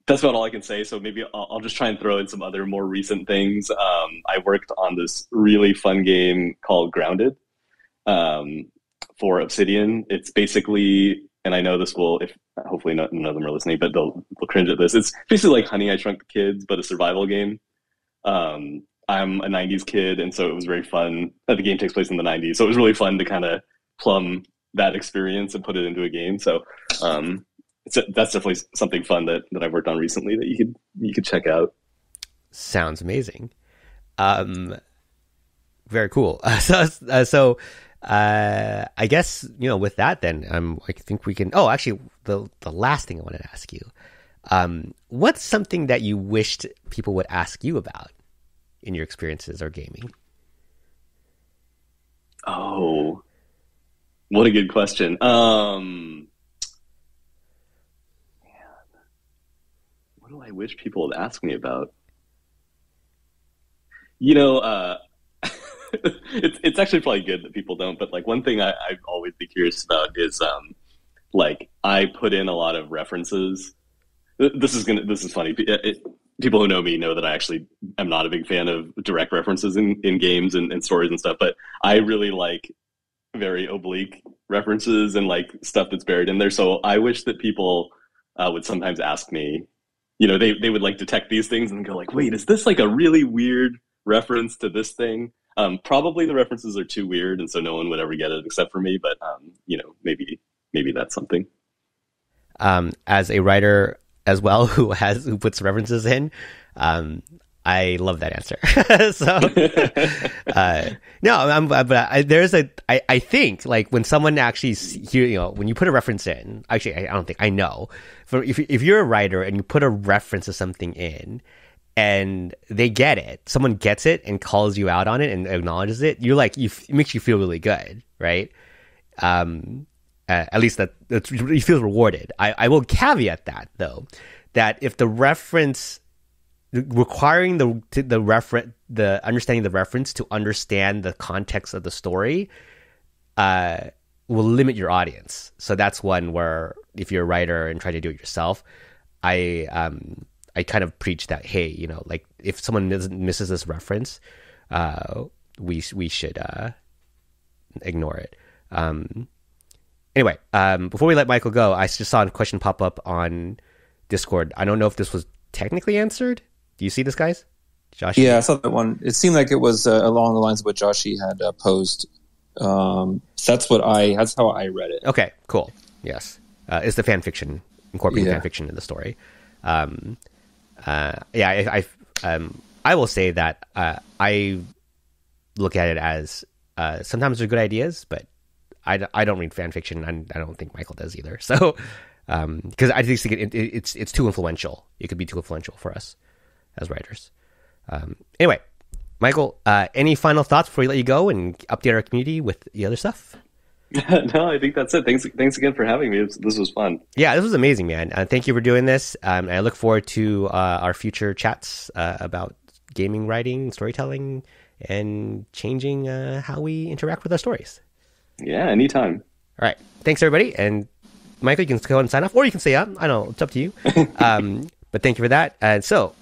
That's about all I can say. So maybe I'll just try and throw in some other more recent things. I worked on this really fun game called Grounded for Obsidian. It's basically, and I know this will, if hopefully none of them are listening, but they'll cringe at this. It's basically like Honey, I Shrunk the Kids, but a survival game. I'm a 90s kid, and so it was very fun. The game takes place in the 90s, so it was really fun to kind of plumb that experience and put it into a game. So that's definitely something fun that I've worked on recently that you could check out. Sounds amazing. Very cool. So I guess with that, then I think we can. Oh, actually, the last thing I wanted to ask you, what's something that you wished people would ask you about in your experiences or gaming? Oh, what a good question. Man, what do I wish people would ask me about? It's actually probably good that people don't, but one thing I'd always be curious about is I put in a lot of references. This is funny. People who know me know that I actually am not a big fan of direct references in games and stories and stuff, but I really like very oblique references and stuff that's buried in there. So I wish that people would sometimes ask me, they would detect these things and go wait, is this a really weird reference to this thing? Probably the references are too weird, and so no one would ever get it except for me. But maybe that's something. As a writer as well, who puts references in, I love that answer. I think when someone actually when you put a reference in, actually I don't think I know. If you're a writer and you put a reference to something in, and they get it, someone gets it and calls you out on it and acknowledges it, it makes you feel really good, right? At least you feel rewarded. I will caveat that though, that if the reference requiring the understanding the reference to understand the context of the story will limit your audience. So that's one where if you're a writer and try to do it yourself, I kind of preach that, hey, if someone misses this reference, we should ignore it. Anyway, before we let Michael go, I just saw a question pop up on Discord. I don't know if this was technically answered. Do you see this, guys? Josh? Yeah, I saw that one. It seemed like it was along the lines of what Joshi had posed. That's how I read it. Okay, cool. Yes, it's the fan fiction, incorporating fan fiction in the story. I will say that I look at it as sometimes they're good ideas, but I don't read fan fiction, and I don't think Michael does either. So because I just think it's too influential. It could be too influential for us as writers. Anyway, Michael, any final thoughts before we let you go and update our community with the other stuff? No, I think that's it. Thanks again for having me. This was fun. Yeah, this was amazing, man. Thank you for doing this. I look forward to our future chats about gaming, writing, storytelling, and changing how we interact with our stories. Yeah, anytime. All right. Thanks, everybody. And Michael, you can go ahead and sign off, or you can stay on. I don't know. It's up to you. But thank you for that. So,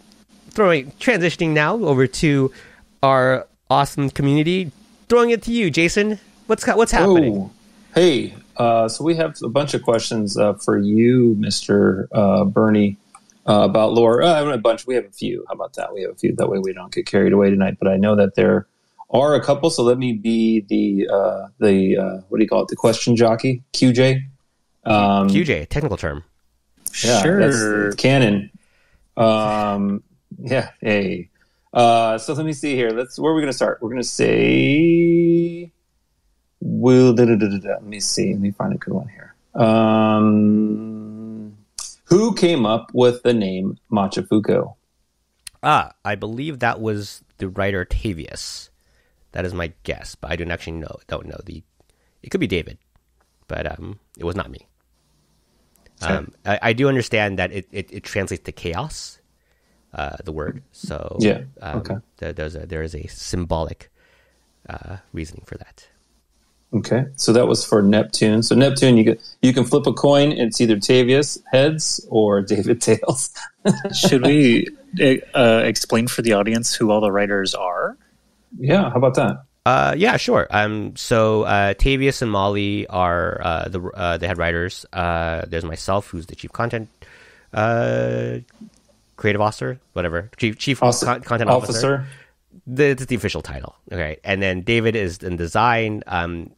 transitioning now over to our awesome community. Throwing it to you, Jason. What's happening? Oh, hey. So we have a bunch of questions for you, Mr. Bernie, about lore. A bunch. We have a few. How about that? We have a few. That way we don't get carried away tonight. But I know that there are a couple. So let me be the what do you call it? The question jockey, QJ. QJ, technical term. Yeah, sure. That's canon. Yeah. Hey. So let me see here. Where are we going to start? We're going to say, let me see. Let me find a good one here. Who came up with the name Machafuko? I believe that was the writer Tavius. That is my guess, but I don't know. It could be David, but it was not me. Okay. I do understand that it translates to chaos, the word. So yeah, okay. There is a symbolic reasoning for that. Okay, so that was for Neptune. So Neptune, you can flip a coin. It's either Tavius heads or David tails. Should we explain for the audience who all the writers are? Yeah, how about that? Yeah, sure. So Tavius and Molly are the head writers. There's myself, who's the chief content creative officer, whatever, chief content officer. It's the official title. Okay, and then David is in design.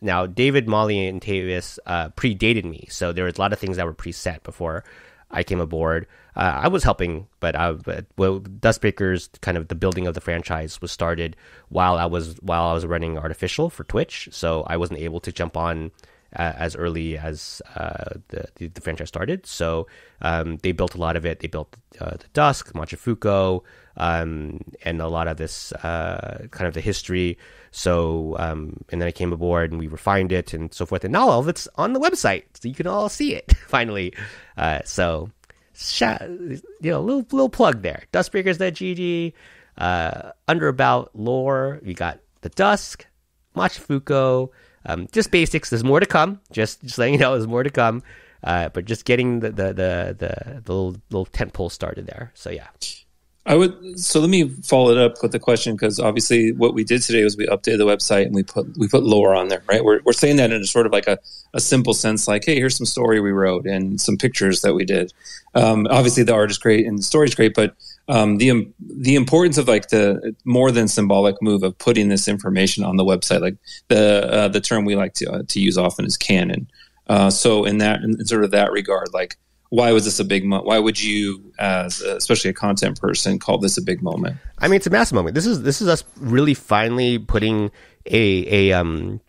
Now David, Molly, and Tavius predated me, so there was a lot of things that were preset before I came aboard. I was helping, but DuskBreakers, kind of the building of the franchise, was started while I was running Artificial for Twitch, so I wasn't able to jump on as early as the franchise started. So they built a lot of it. They built the Dusk, Machafuko, and a lot of this kind of the history. So and then I came aboard and we refined it and so forth. And now all of it's on the website, so you can all see it finally. So little plug there. DuskBreakers.gg. Under about lore, we got the Dusk, Machafuko. Just basics. There's more to come. Just letting you know, there's more to come. But just getting the little tentpole started there. So yeah. So let me follow it up with the question, because obviously what we did today was we updated the website and we put lore on there, right? We're saying that in a sort of like a simple sense, like, hey, here's some story we wrote and some pictures that we did. Obviously the art is great and the story is great, but the importance of like the more than symbolic move of putting this information on the website, like the term we like to use often is canon. So in sort of that regard, like, why was this a big moment? Why would you, as especially a content person, call this a big moment? I mean, it's a massive moment. This is us really finally putting a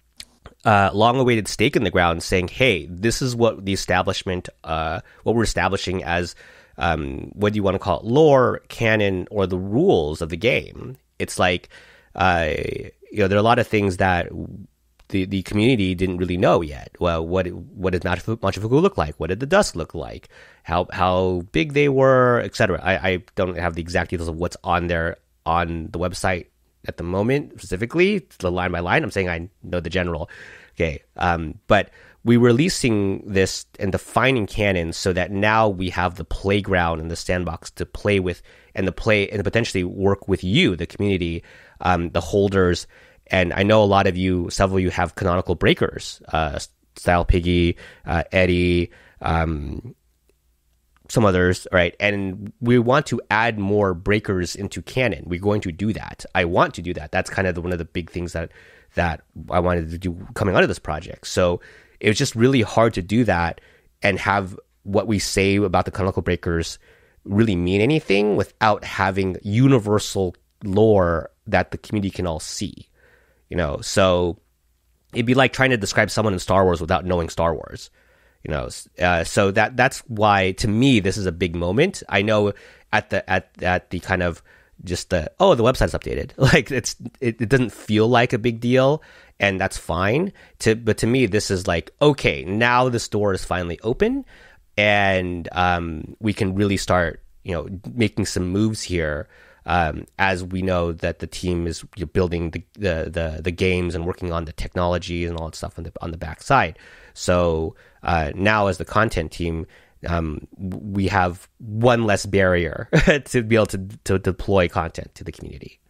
long-awaited stake in the ground, saying, "Hey, this is what the establishment, what we're establishing as, what do you want to call it, lore, canon, or the rules of the game." It's like, there are a lot of things that the community didn't really know yet. Well, what did Machafuko look like? What did the Dusk look like? How big they were, etc. I don't have the exact details of what's on there on the website at the moment specifically, the line by line. I'm saying I know the general. Okay, but we're releasing this and defining canon so that now we have the playground and the sandbox to play with and potentially work with you, the community, the holders. And I know several of you have canonical breakers, Style Piggy, Eddie, some others, right? And we want to add more breakers into canon. We're going to do that. I want to do that. That's kind of one of the big things that I wanted to do coming out of this project. So it was just really hard to do that and have what we say about the canonical breakers really mean anything without having universal lore that the community can all see. So it'd be like trying to describe someone in Star Wars without knowing Star Wars, so that's why, to me, this is a big moment. I know at the kind of just the website's updated, like it doesn't feel like a big deal, and that's fine. But to me, this is like, okay, now this door is finally open, and we can really start, making some moves here. As we know that the team is building the games and working on the technology and all that stuff on the back side. So now, as the content team, we have one less barrier to be able to deploy content to the community.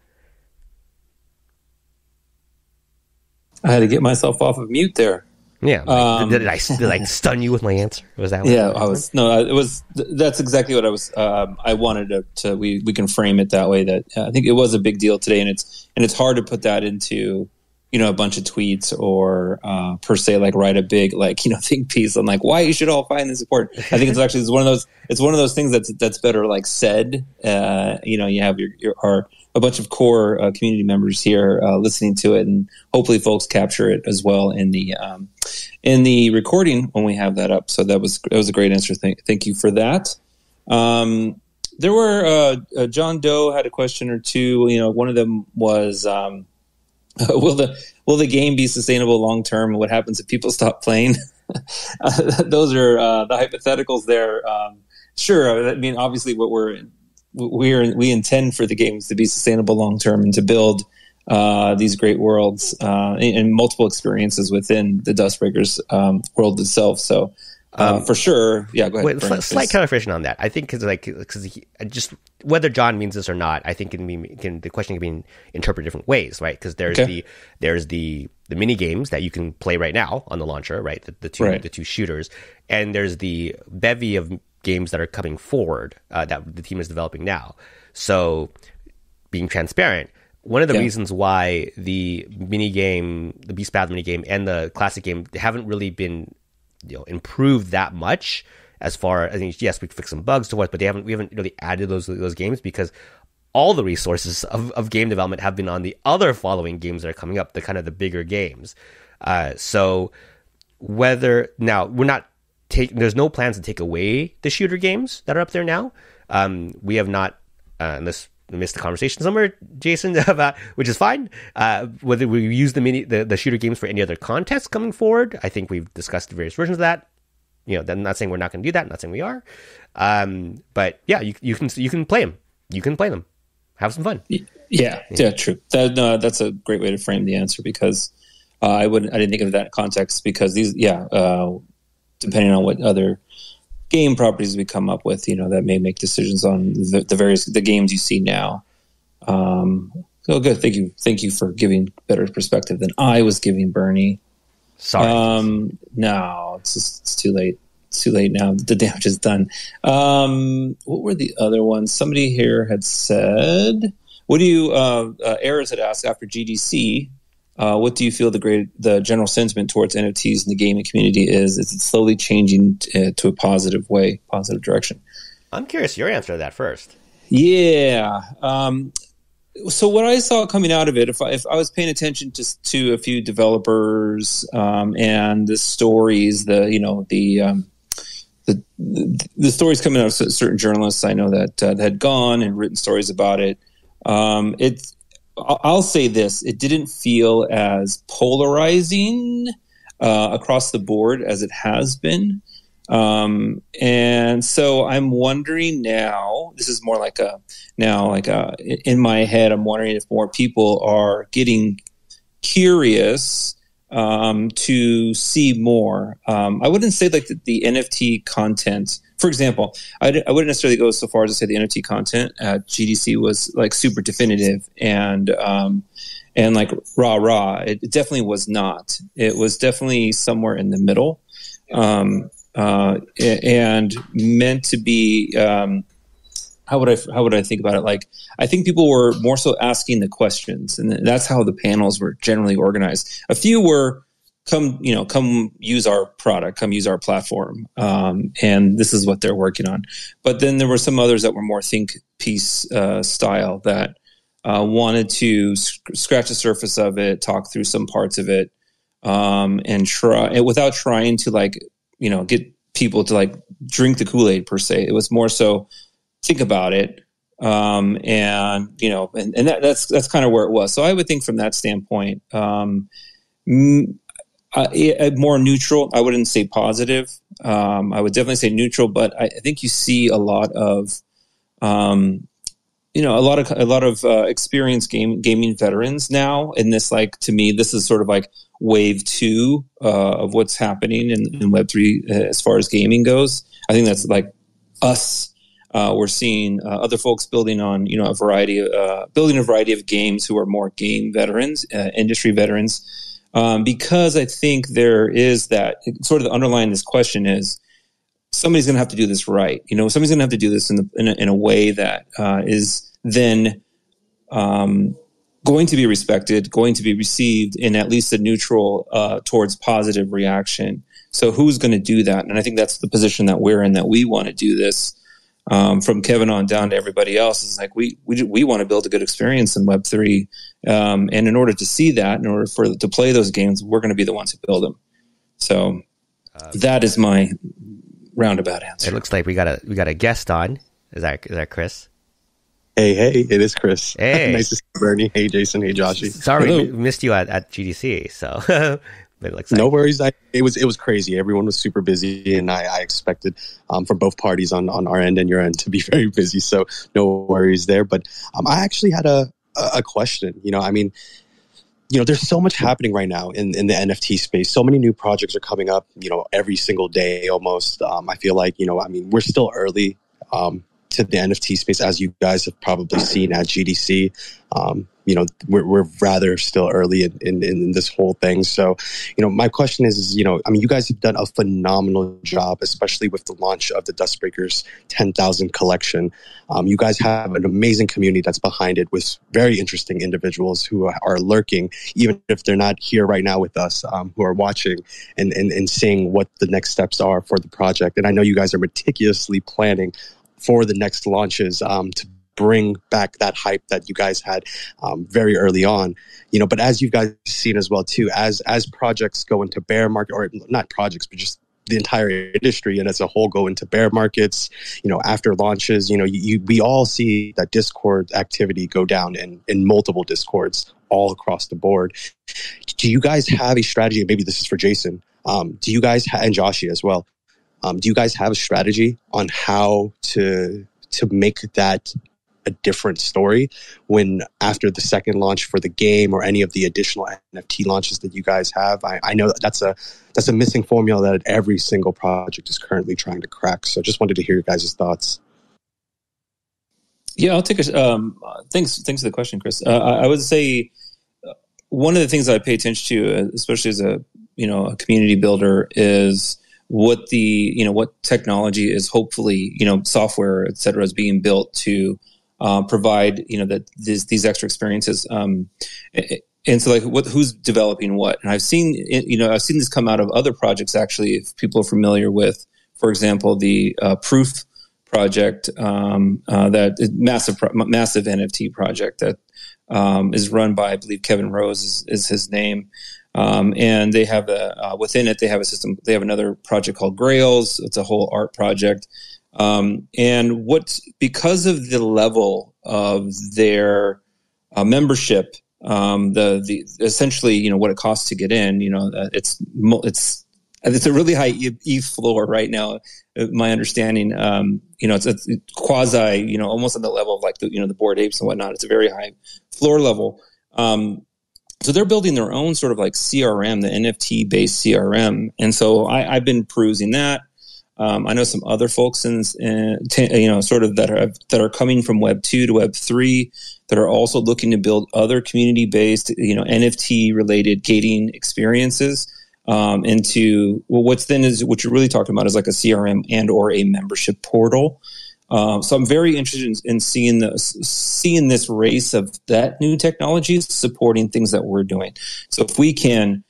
I had to get myself off of mute there. Yeah. Did I stun you with my answer? Was that? Yeah, I was. No, it was. That's exactly what I was. I wanted to. We can frame it that way. That I think it was a big deal today, and it's hard to put that into a bunch of tweets or per se like write a big think piece on like why you should all find this support. I think it's one of those things that's better like said. You have a bunch of core community members here listening to it, and hopefully folks capture it as well in the recording when we have that up. So that was a great answer. Thank you for that. There were John Doe had a question or two. One of them was will the game be sustainable long term? What happens if people stop playing? Those are the hypotheticals there. Sure, I mean obviously what we intend for the games to be sustainable long term and to build these great worlds and multiple experiences within the DuskBreakers world itself. So for sure, yeah. Go ahead. Wait, slight clarification on that. I think because just whether John means this or not, I think the question can be interpreted different ways, right? Because there's the mini games that you can play right now on the launcher, right? The two shooters, and there's the bevy of games that are coming forward that the team is developing now. So, being transparent, one of the reasons why the mini game, the Beast Battle mini game, and the classic game haven't really been improved that much as far as, yes, we fixed some bugs to what, but we haven't really added those games because all the resources of game development have been on the other following games that are coming up, the bigger games. So whether now there's no plans to take away the shooter games that are up there now. We have not, unless we missed the conversation somewhere, Jason, about, which is fine. Whether we use the shooter games for any other contests coming forward, I think we've discussed various versions of that. I'm not saying we're not going to do that. I'm not saying we are. But yeah, you can play them. You can play them. Have some fun. Yeah, true. That's a great way to frame the answer because I didn't think of that context because these, depending on what other game properties we come up with, that may make decisions on the games you see now. So good. Thank you for giving better perspective than I was giving, Bernie. Sorry. No, it's too late. It's too late now. The damage is done. What were the other ones? Somebody here had said, what do you, Eras had asked after GDC, what do you feel the general sentiment towards NFTs in the gaming community is? Is it slowly changing to a positive direction? I'm curious your answer to that first. Yeah. So what I saw coming out of it, if I was paying attention to a few developers and the stories, the stories coming out of certain journalists I know that had gone and written stories about it, I'll say this: it didn't feel as polarizing across the board as it has been. And so I'm wondering now, this is more in my head, I'm wondering if more people are getting curious to see more. I wouldn't say like the NFT content, for example, I wouldn't necessarily go so far as to say the NFT content at GDC was like super definitive and like rah. It definitely was not. It was definitely somewhere in the middle. And meant to be, how would I think about it? Like, I think people were more so asking the questions, and that's how the panels were generally organized. A few were come use our product, come use our platform. And this is what they're working on. But then there were some others that were more think piece, style that, wanted to scratch the surface of it, talk through some parts of it, and try without trying to get people to drink the Kool-Aid per se. It was more so think about it. And that's kind of where it was. So I would think from that standpoint, more neutral. I wouldn't say positive. I would definitely say neutral, but I think you see a lot of, a lot of experienced gaming veterans now in this. To me, this is sort of like wave 2 of what's happening in Web3 as far as gaming goes. I think that's like us. We're seeing other folks building on a variety of games who are more game veterans, industry veterans, because I think there is that sort of the underlying this question is somebody's going to have to do this right. Somebody's going to have to do this in a way that is then going to be respected, going to be received in at least a neutral towards positive reaction. So who's going to do that? And I think that's the position that we're in, that we want to do this. From Kevin on down to everybody else, is like we want to build a good experience in Web3, and in order to see that, in order to play those games, we're going to be the ones who build them. So that is my roundabout answer. It looks like we got a guest on. Is that Chris? Hey, it is Chris. Hey, nice to see you, Bernie. Hey, Jason. Hey, Joshy. Sorry, we missed you at GDC. So, but it looks like... No worries. It was crazy. Everyone was super busy, and I expected for both parties on our end and your end to be very busy. So no worries there. But I actually had a question. There's so much happening right now in the NFT space. So many new projects are coming up. Every single day almost. I feel like we're still early. To the NFT space, as you guys have probably seen at GDC. We're rather still early in this whole thing. So, my question is, you guys have done a phenomenal job, especially with the launch of the DuskBreakers 10,000 collection. You guys have an amazing community that's behind it, with very interesting individuals who are lurking, even if they're not here right now with us, who are watching and seeing what the next steps are for the project. And I know you guys are meticulously planning for the next launches to bring back that hype that you guys had very early on, but as you guys seen as well too, as projects go into bear market, or not projects, but just the entire industry and as a whole go into bear markets, after launches, we all see that Discord activity go down in multiple Discords all across the board. Do you guys have a strategy? Maybe this is for Jason. Do you guys and Joshi as well? Do you guys have a strategy on how to make that a different story when after the second launch for the game or any of the additional NFT launches that you guys have? I know that's a missing formula that every single project is currently trying to crack. So just wanted to hear your guys' thoughts. Yeah, I'll take thanks for the question, Chris. I would say one of the things that I pay attention to, especially as a community builder, is what what technology is hopefully, software, et cetera, is being built to provide, these extra experiences. And so who's developing what? And I've seen this come out of other projects, actually, if people are familiar with, for example, the Proof project, that massive NFT project that is run by, I believe, Kevin Rose is his name. And they have within it, they have a system. They have another project called Grails. It's a whole art project. And because of the level of their membership, the essentially, what it costs to get in, it's a really high ETH floor right now. My understanding, it's quasi, almost on the level of like the Bored Apes and whatnot. It's a very high floor level. So they're building their own sort of like CRM, the NFT based CRM. And so I've been perusing that. I know some other folks sort of that are coming from Web 2 to Web 3 that are also looking to build other community based, NFT related gating experiences, into what you're really talking about is like a CRM and or a membership portal. So I'm very interested in seeing this race of that new technology supporting things that we're doing. So if we can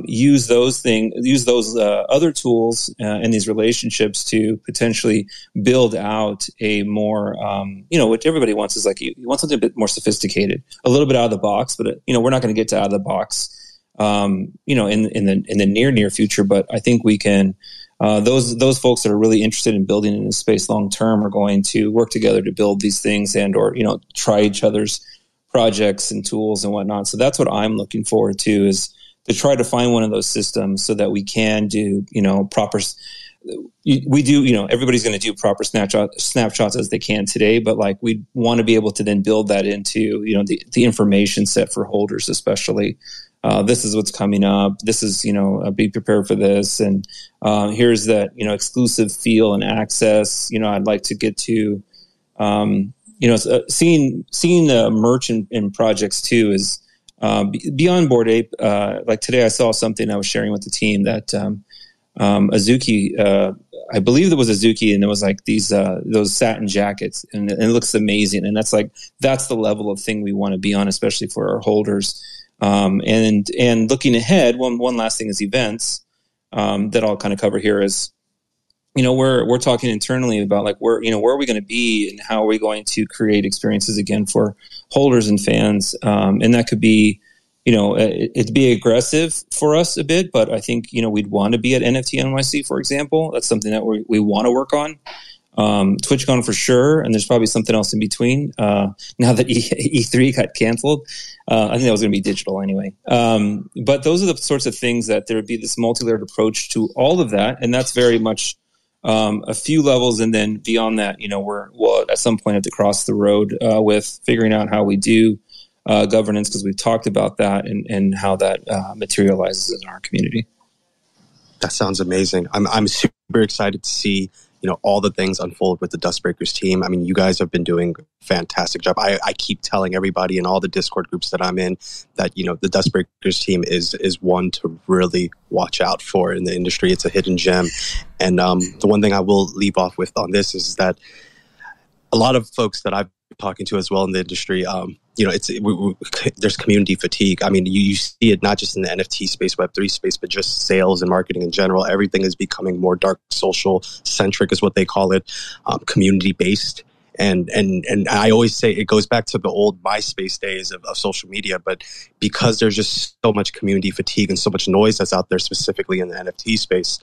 use those other tools and these relationships to potentially build out a more, what everybody wants is like you want something a bit more sophisticated, a little bit out of the box, but we're not going to get to out of the box, in the near future. But I think we can. Those folks that are really interested in building in this space long term are going to work together to build these things and or try each other's projects and tools and whatnot. So that's what I'm looking forward to, is to try to find one of those systems so that we can do proper. We do everybody's going to do proper snapshots as they can today, but like we want to be able to then build that into the information set for holders, especially. This is what's coming up. This is, be prepared for this. And here's that, exclusive feel and access. I'd like to get to, seeing the merch in projects too is beyond Bored Ape. Like today I saw something I was sharing with the team that Azuki, I believe there was Azuki, and there was like these those satin jackets, and it looks amazing. And that's the level of thing we want to be on, especially for our holders. And looking ahead, one last thing is events that I'll kind of cover here is, we're talking internally about like where are we going to be and how are we going to create experiences again for holders and fans, and that could be. It'd be aggressive for us a bit, but I think, we'd want to be at NFT NYC, for example. That's something that we want to work on. TwitchCon for sure, and there's probably something else in between. Now that E3 got canceled, I think that was going to be digital anyway. But those are the sorts of things that there would be this multi-layered approach to all of that, and that's very much a few levels, and then beyond that, we'll at some point have to cross the road with figuring out how we do governance, because we've talked about that and how that materializes in our community. That sounds amazing. I'm super excited to see all the things unfold with the DuskBreakers team. I mean, you guys have been doing a fantastic job. I keep telling everybody in all the Discord groups that I'm in that the DuskBreakers team is one to really watch out for in the industry. It's a hidden gem. And the one thing I will leave off with on this is that a lot of folks that I've been talking to as well in the industry, there's community fatigue. I mean, you see it not just in the NFT space, Web3 space, but just sales and marketing in general. Everything is becoming more dark social centric, is what they call it, community based. And I always say it goes back to the old MySpace days of social media, but because there's just so much community fatigue and so much noise that's out there, specifically in the NFT space,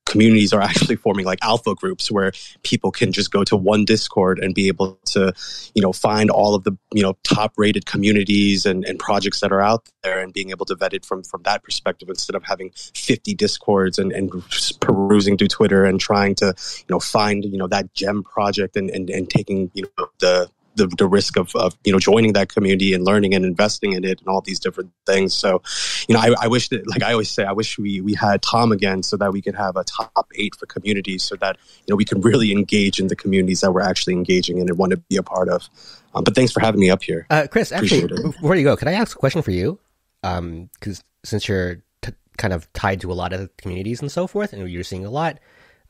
communities are actually forming like alpha groups where people can just go to one Discord and be able to, find all of the, top rated communities and projects that are out there and being able to vet it from that perspective instead of having 50 Discords and just perusing through Twitter and trying to, find, that gem project and taking, the risk of joining that community and learning and investing in it and all these different things. So, I wish that, like I always say, I wish we had Tom again so that we could have a top 8 for communities so that, we can really engage in the communities that we're actually engaging in and want to be a part of. But thanks for having me up here. Chris, actually, before you go, can I ask a question for you? Because since you're kind of tied to a lot of communities and so forth, and you're seeing a lot,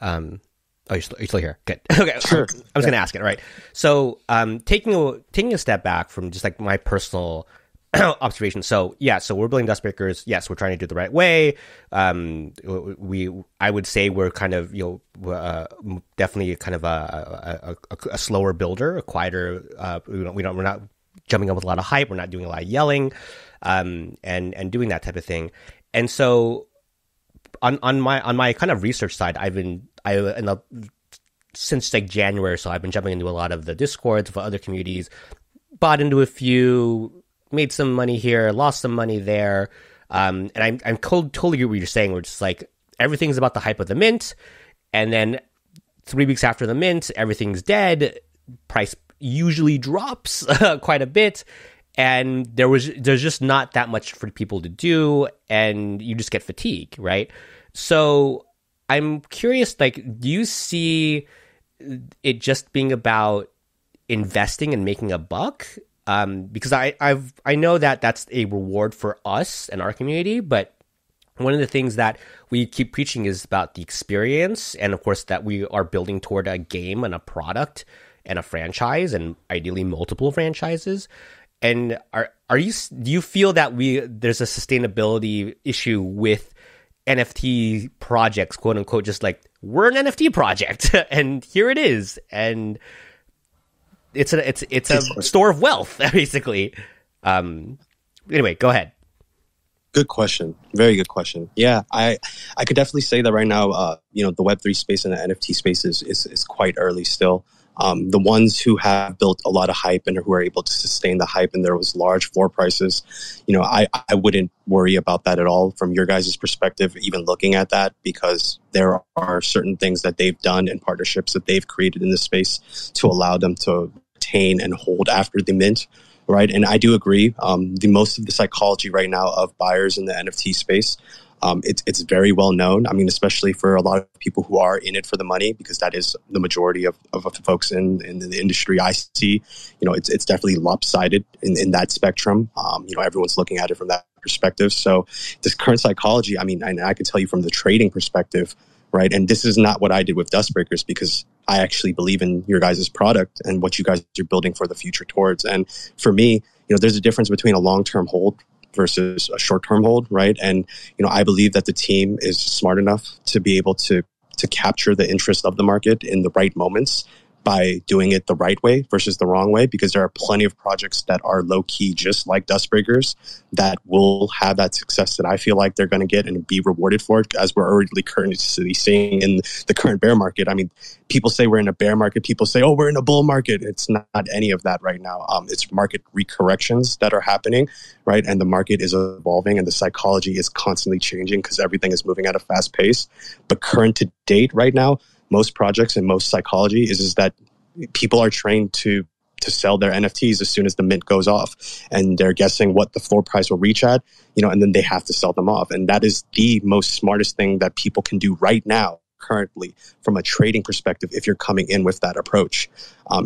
you're still here. Good. Okay. Sure. I was going to ask it. Right. So, taking a step back from just like my personal observation. So we're building DuskBreakers. Yes, we're trying to do it the right way. I would say we're kind of, definitely kind of a slower builder, a quieter, we're not jumping up with a lot of hype. We're not doing a lot of yelling, and doing that type of thing. And so on my kind of research side, since like January or so, I've been jumping into a lot of the Discords for other communities, bought into a few, made some money here, lost some money there. And I'm totally agree with what you're saying. We're just like, everything's about the hype of the mint. And then 3 weeks after the mint, everything's dead. Price usually drops quite a bit. And there's just not that much for people to do. And you just get fatigue, right? So I'm curious, like, do you see it just being about investing and making a buck? Because I know that that's a reward for us and our community, but one of the things that we keep preaching is about the experience, and of course that we are building toward a game and a product and a franchise, and ideally multiple franchises. And do you feel that there's a sustainability issue with NFT projects, quote unquote, just like, we're an NFT project and here it is, and it's a store of wealth, basically. Anyway, go ahead. Good question. Very good question. Yeah, I could definitely say that right now, the Web3 space and the NFT space is quite early still. The ones who have built a lot of hype and who are able to sustain the hype, and there was large floor prices, I wouldn't worry about that at all from your guys' perspective, even looking at that, because there are certain things that they've done and partnerships that they've created in the space to allow them to retain and hold after the mint, right? And I do agree. Most of the psychology right now of buyers in the NFT space, it's very well known. I mean, especially for a lot of people who are in it for the money, because that is the majority of the folks in the industry I see. It's definitely lopsided in that spectrum. Everyone's looking at it from that perspective. So this current psychology, I mean, I can tell you from the trading perspective, right? And this is not what I did with DuskBreakers, because I actually believe in your guys' product and what you guys are building for the future towards. And for me, there's a difference between a long-term hold versus a short-term hold, right? And, I believe that the team is smart enough to be able to capture the interest of the market in the right moments by doing it the right way versus the wrong way, because there are plenty of projects that are low-key just like DuskBreakers that will have that success that I feel like they're going to get and be rewarded for it, as we're already currently seeing in the current bear market. I mean, people say we're in a bear market. People say, oh, we're in a bull market. It's not any of that right now. It's market recorrections that are happening, right? And the market is evolving and the psychology is constantly changing because everything is moving at a fast pace. But current to date right now, most projects and most psychology is that people are trained to sell their NFTs as soon as the mint goes off, and they're guessing what the floor price will reach at, and then they have to sell them off. And that is the most smartest thing that people can do right now, currently, from a trading perspective, if you're coming in with that approach.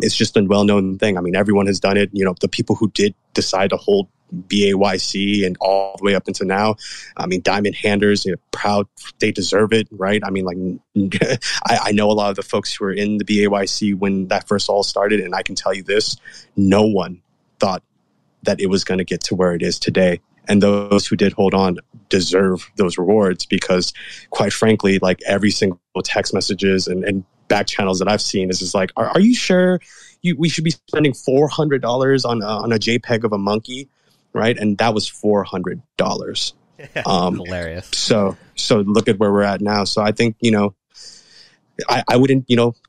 It's just a well-known thing. I mean, everyone has done it. The people who did decide to hold BAYC and all the way up into now, I mean, diamond handers, proud, they deserve it, right? I mean, like, I know a lot of the folks who were in the BAYC when that first all started, and I can tell you this, no one thought that it was going to get to where it is today. And those who did hold on deserve those rewards, because quite frankly, like, every single text messages and back channels that I've seen is just like, are you sure we should be spending $400 on a JPEG of a monkey? Right. And that was $400. Hilarious. So look at where we're at now. So I think, I wouldn't,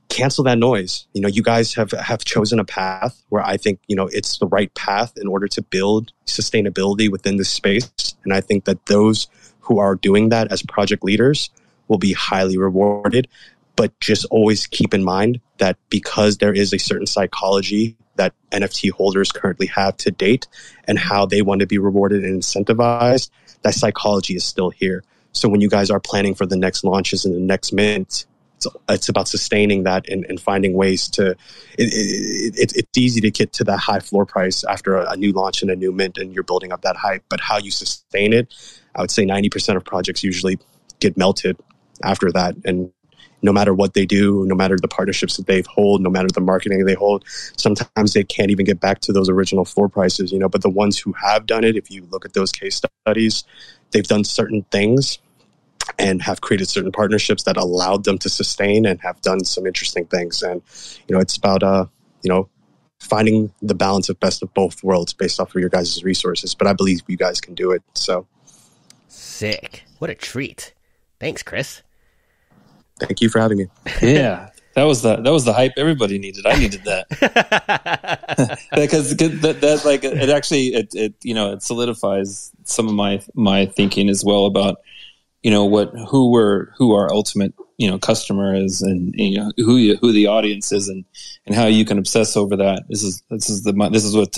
cancel that noise. You guys have chosen a path where I think, it's the right path in order to build sustainability within this space. And I think that those who are doing that as project leaders will be highly rewarded. But just always keep in mind that because there is a certain psychology that NFT holders currently have to date and how they want to be rewarded and incentivized, that psychology is still here. So when you guys are planning for the next launches and the next mint, it's about sustaining that and finding ways to, it's easy to get to that high floor price after a new launch and a new mint and you're building up that hype, but how you sustain it, I would say 90% of projects usually get melted after that. And no matter what they do, no matter the partnerships that they hold, no matter the marketing they hold, sometimes they can't even get back to those original floor prices, but the ones who have done it, if you look at those case studies, they've done certain things and have created certain partnerships that allowed them to sustain and have done some interesting things. And, it's about, finding the balance of best of both worlds based off of your guys' resources. But I believe you guys can do it. So sick. What a treat. Thanks, Chris. Thank you for having me. Yeah, that was the hype everybody needed. I needed that because that like it actually it solidifies some of my thinking as well about who our ultimate customer is, and who the audience is, and how you can obsess over that. This is what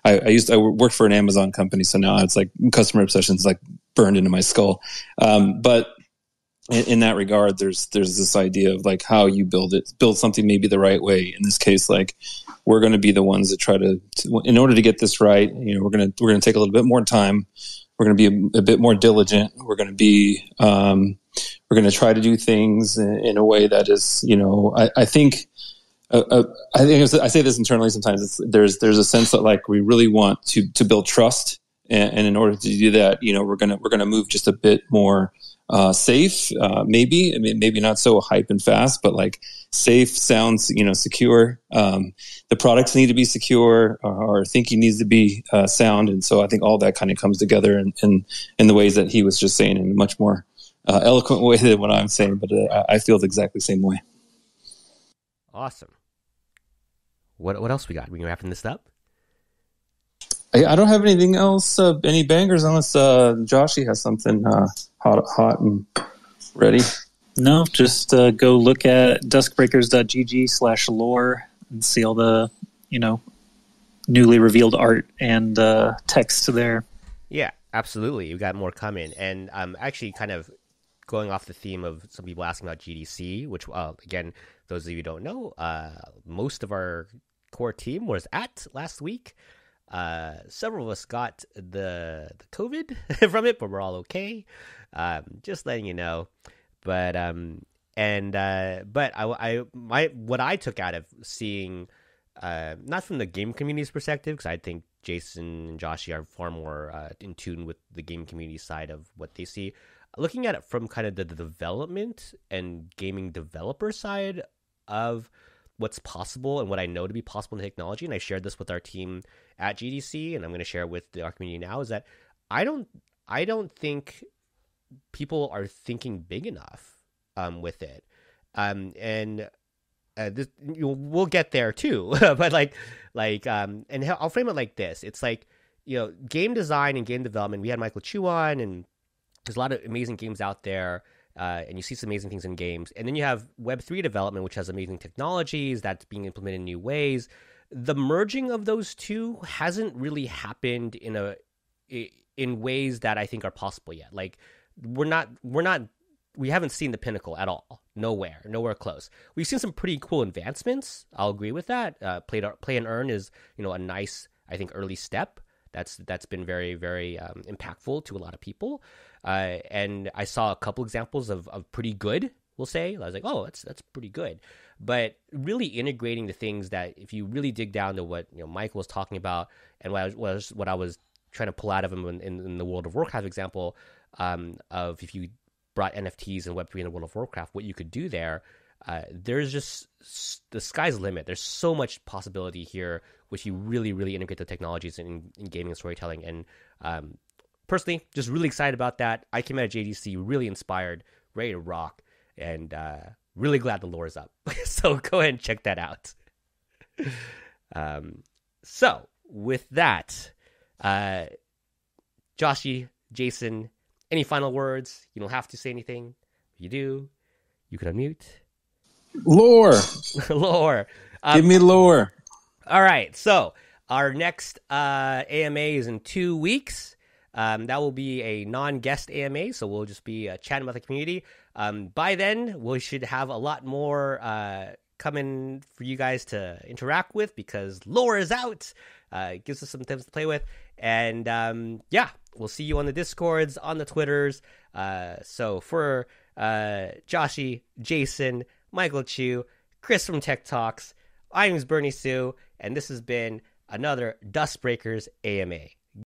I worked for an Amazon company, so now it's like customer obsession is like burned into my skull. But in that regard, there's this idea of like how you build something maybe the right way. In this case, like, we're going to be the ones that try to in order to get this right, we're going to take a little bit more time. We're going to be a bit more diligent. We're going to be we're going to try to do things in a way that is, I think I say this internally sometimes. There's a sense that like we really want to build trust, and in order to do that, we're gonna move just a bit more safe, maybe. I mean, maybe not so hype and fast, but like safe sounds, secure. The products need to be secure. Our thinking needs to be sound, and so I think all that kind of comes together in the ways that he was just saying, in a much more eloquent way than what I'm saying. But I feel the exactly same way. Awesome. What else we got? We wrapping this up? I don't have anything else, any bangers, unless Joshy has something hot and ready. No, just go look at duskbreakers.gg/lore and see all the, newly revealed art and text there. Yeah, absolutely. We've got more coming. And I'm actually kind of going off the theme of some people asking about GDC, which, again, those of you who don't know, most of our core team was at last week. Several of us got the COVID from it, but we're all okay. Just letting you know. But what I took out of seeing, not from the game community's perspective, because I think Jason and Joshy are far more in tune with the game community side of what they see. Looking at it from kind of the development and gaming developer side of what's possible and what I know to be possible in technology, and I shared this with our team at GDC, and I'm going to share it with our community now, is that I don't think people are thinking big enough with it, this, we'll get there too. But and I'll frame it like this: it's like, game design and game development. We had Michael Chu on, and there's a lot of amazing games out there. And you see some amazing things in games. And then you have Web3 development, which has amazing technologies that's being implemented in new ways. The merging of those two hasn't really happened in ways that I think are possible yet. Like we haven't seen the pinnacle at all. Nowhere close. We've seen some pretty cool advancements. I'll agree with that. Play and earn is, a nice, I think, early step. That's been very, very impactful to a lot of people. And I saw a couple examples of pretty good, we'll say. I was like, oh, that's pretty good. But really integrating the things that, if you really dig down to what Michael was talking about, and what I was trying to pull out of him in the World of Warcraft example, of if you brought NFTs and Web3 in the World of Warcraft, what you could do there. There's just the sky's the limit. There's so much possibility here, which you really, really integrate the technologies in gaming and storytelling. And personally, just really excited about that. I came out of JDC really inspired, ready to rock, and really glad the lore is up. So go ahead and check that out. So with that, Joshy, Jason, any final words? You don't have to say anything. If you do, you can unmute. Lore. Lore. Give me lore. All right. So our next AMA is in 2 weeks. That will be a non-guest AMA, so we'll just be chatting about the community. By then, we should have a lot more coming for you guys to interact with, because lore is out. It gives us some things to play with. And we'll see you on the Discords, on the Twitters. So for Joshy, Jason, Michael Chu, Chris from Tech Talks, I'm Bernie Sue, and this has been another DuskBreakers AMA.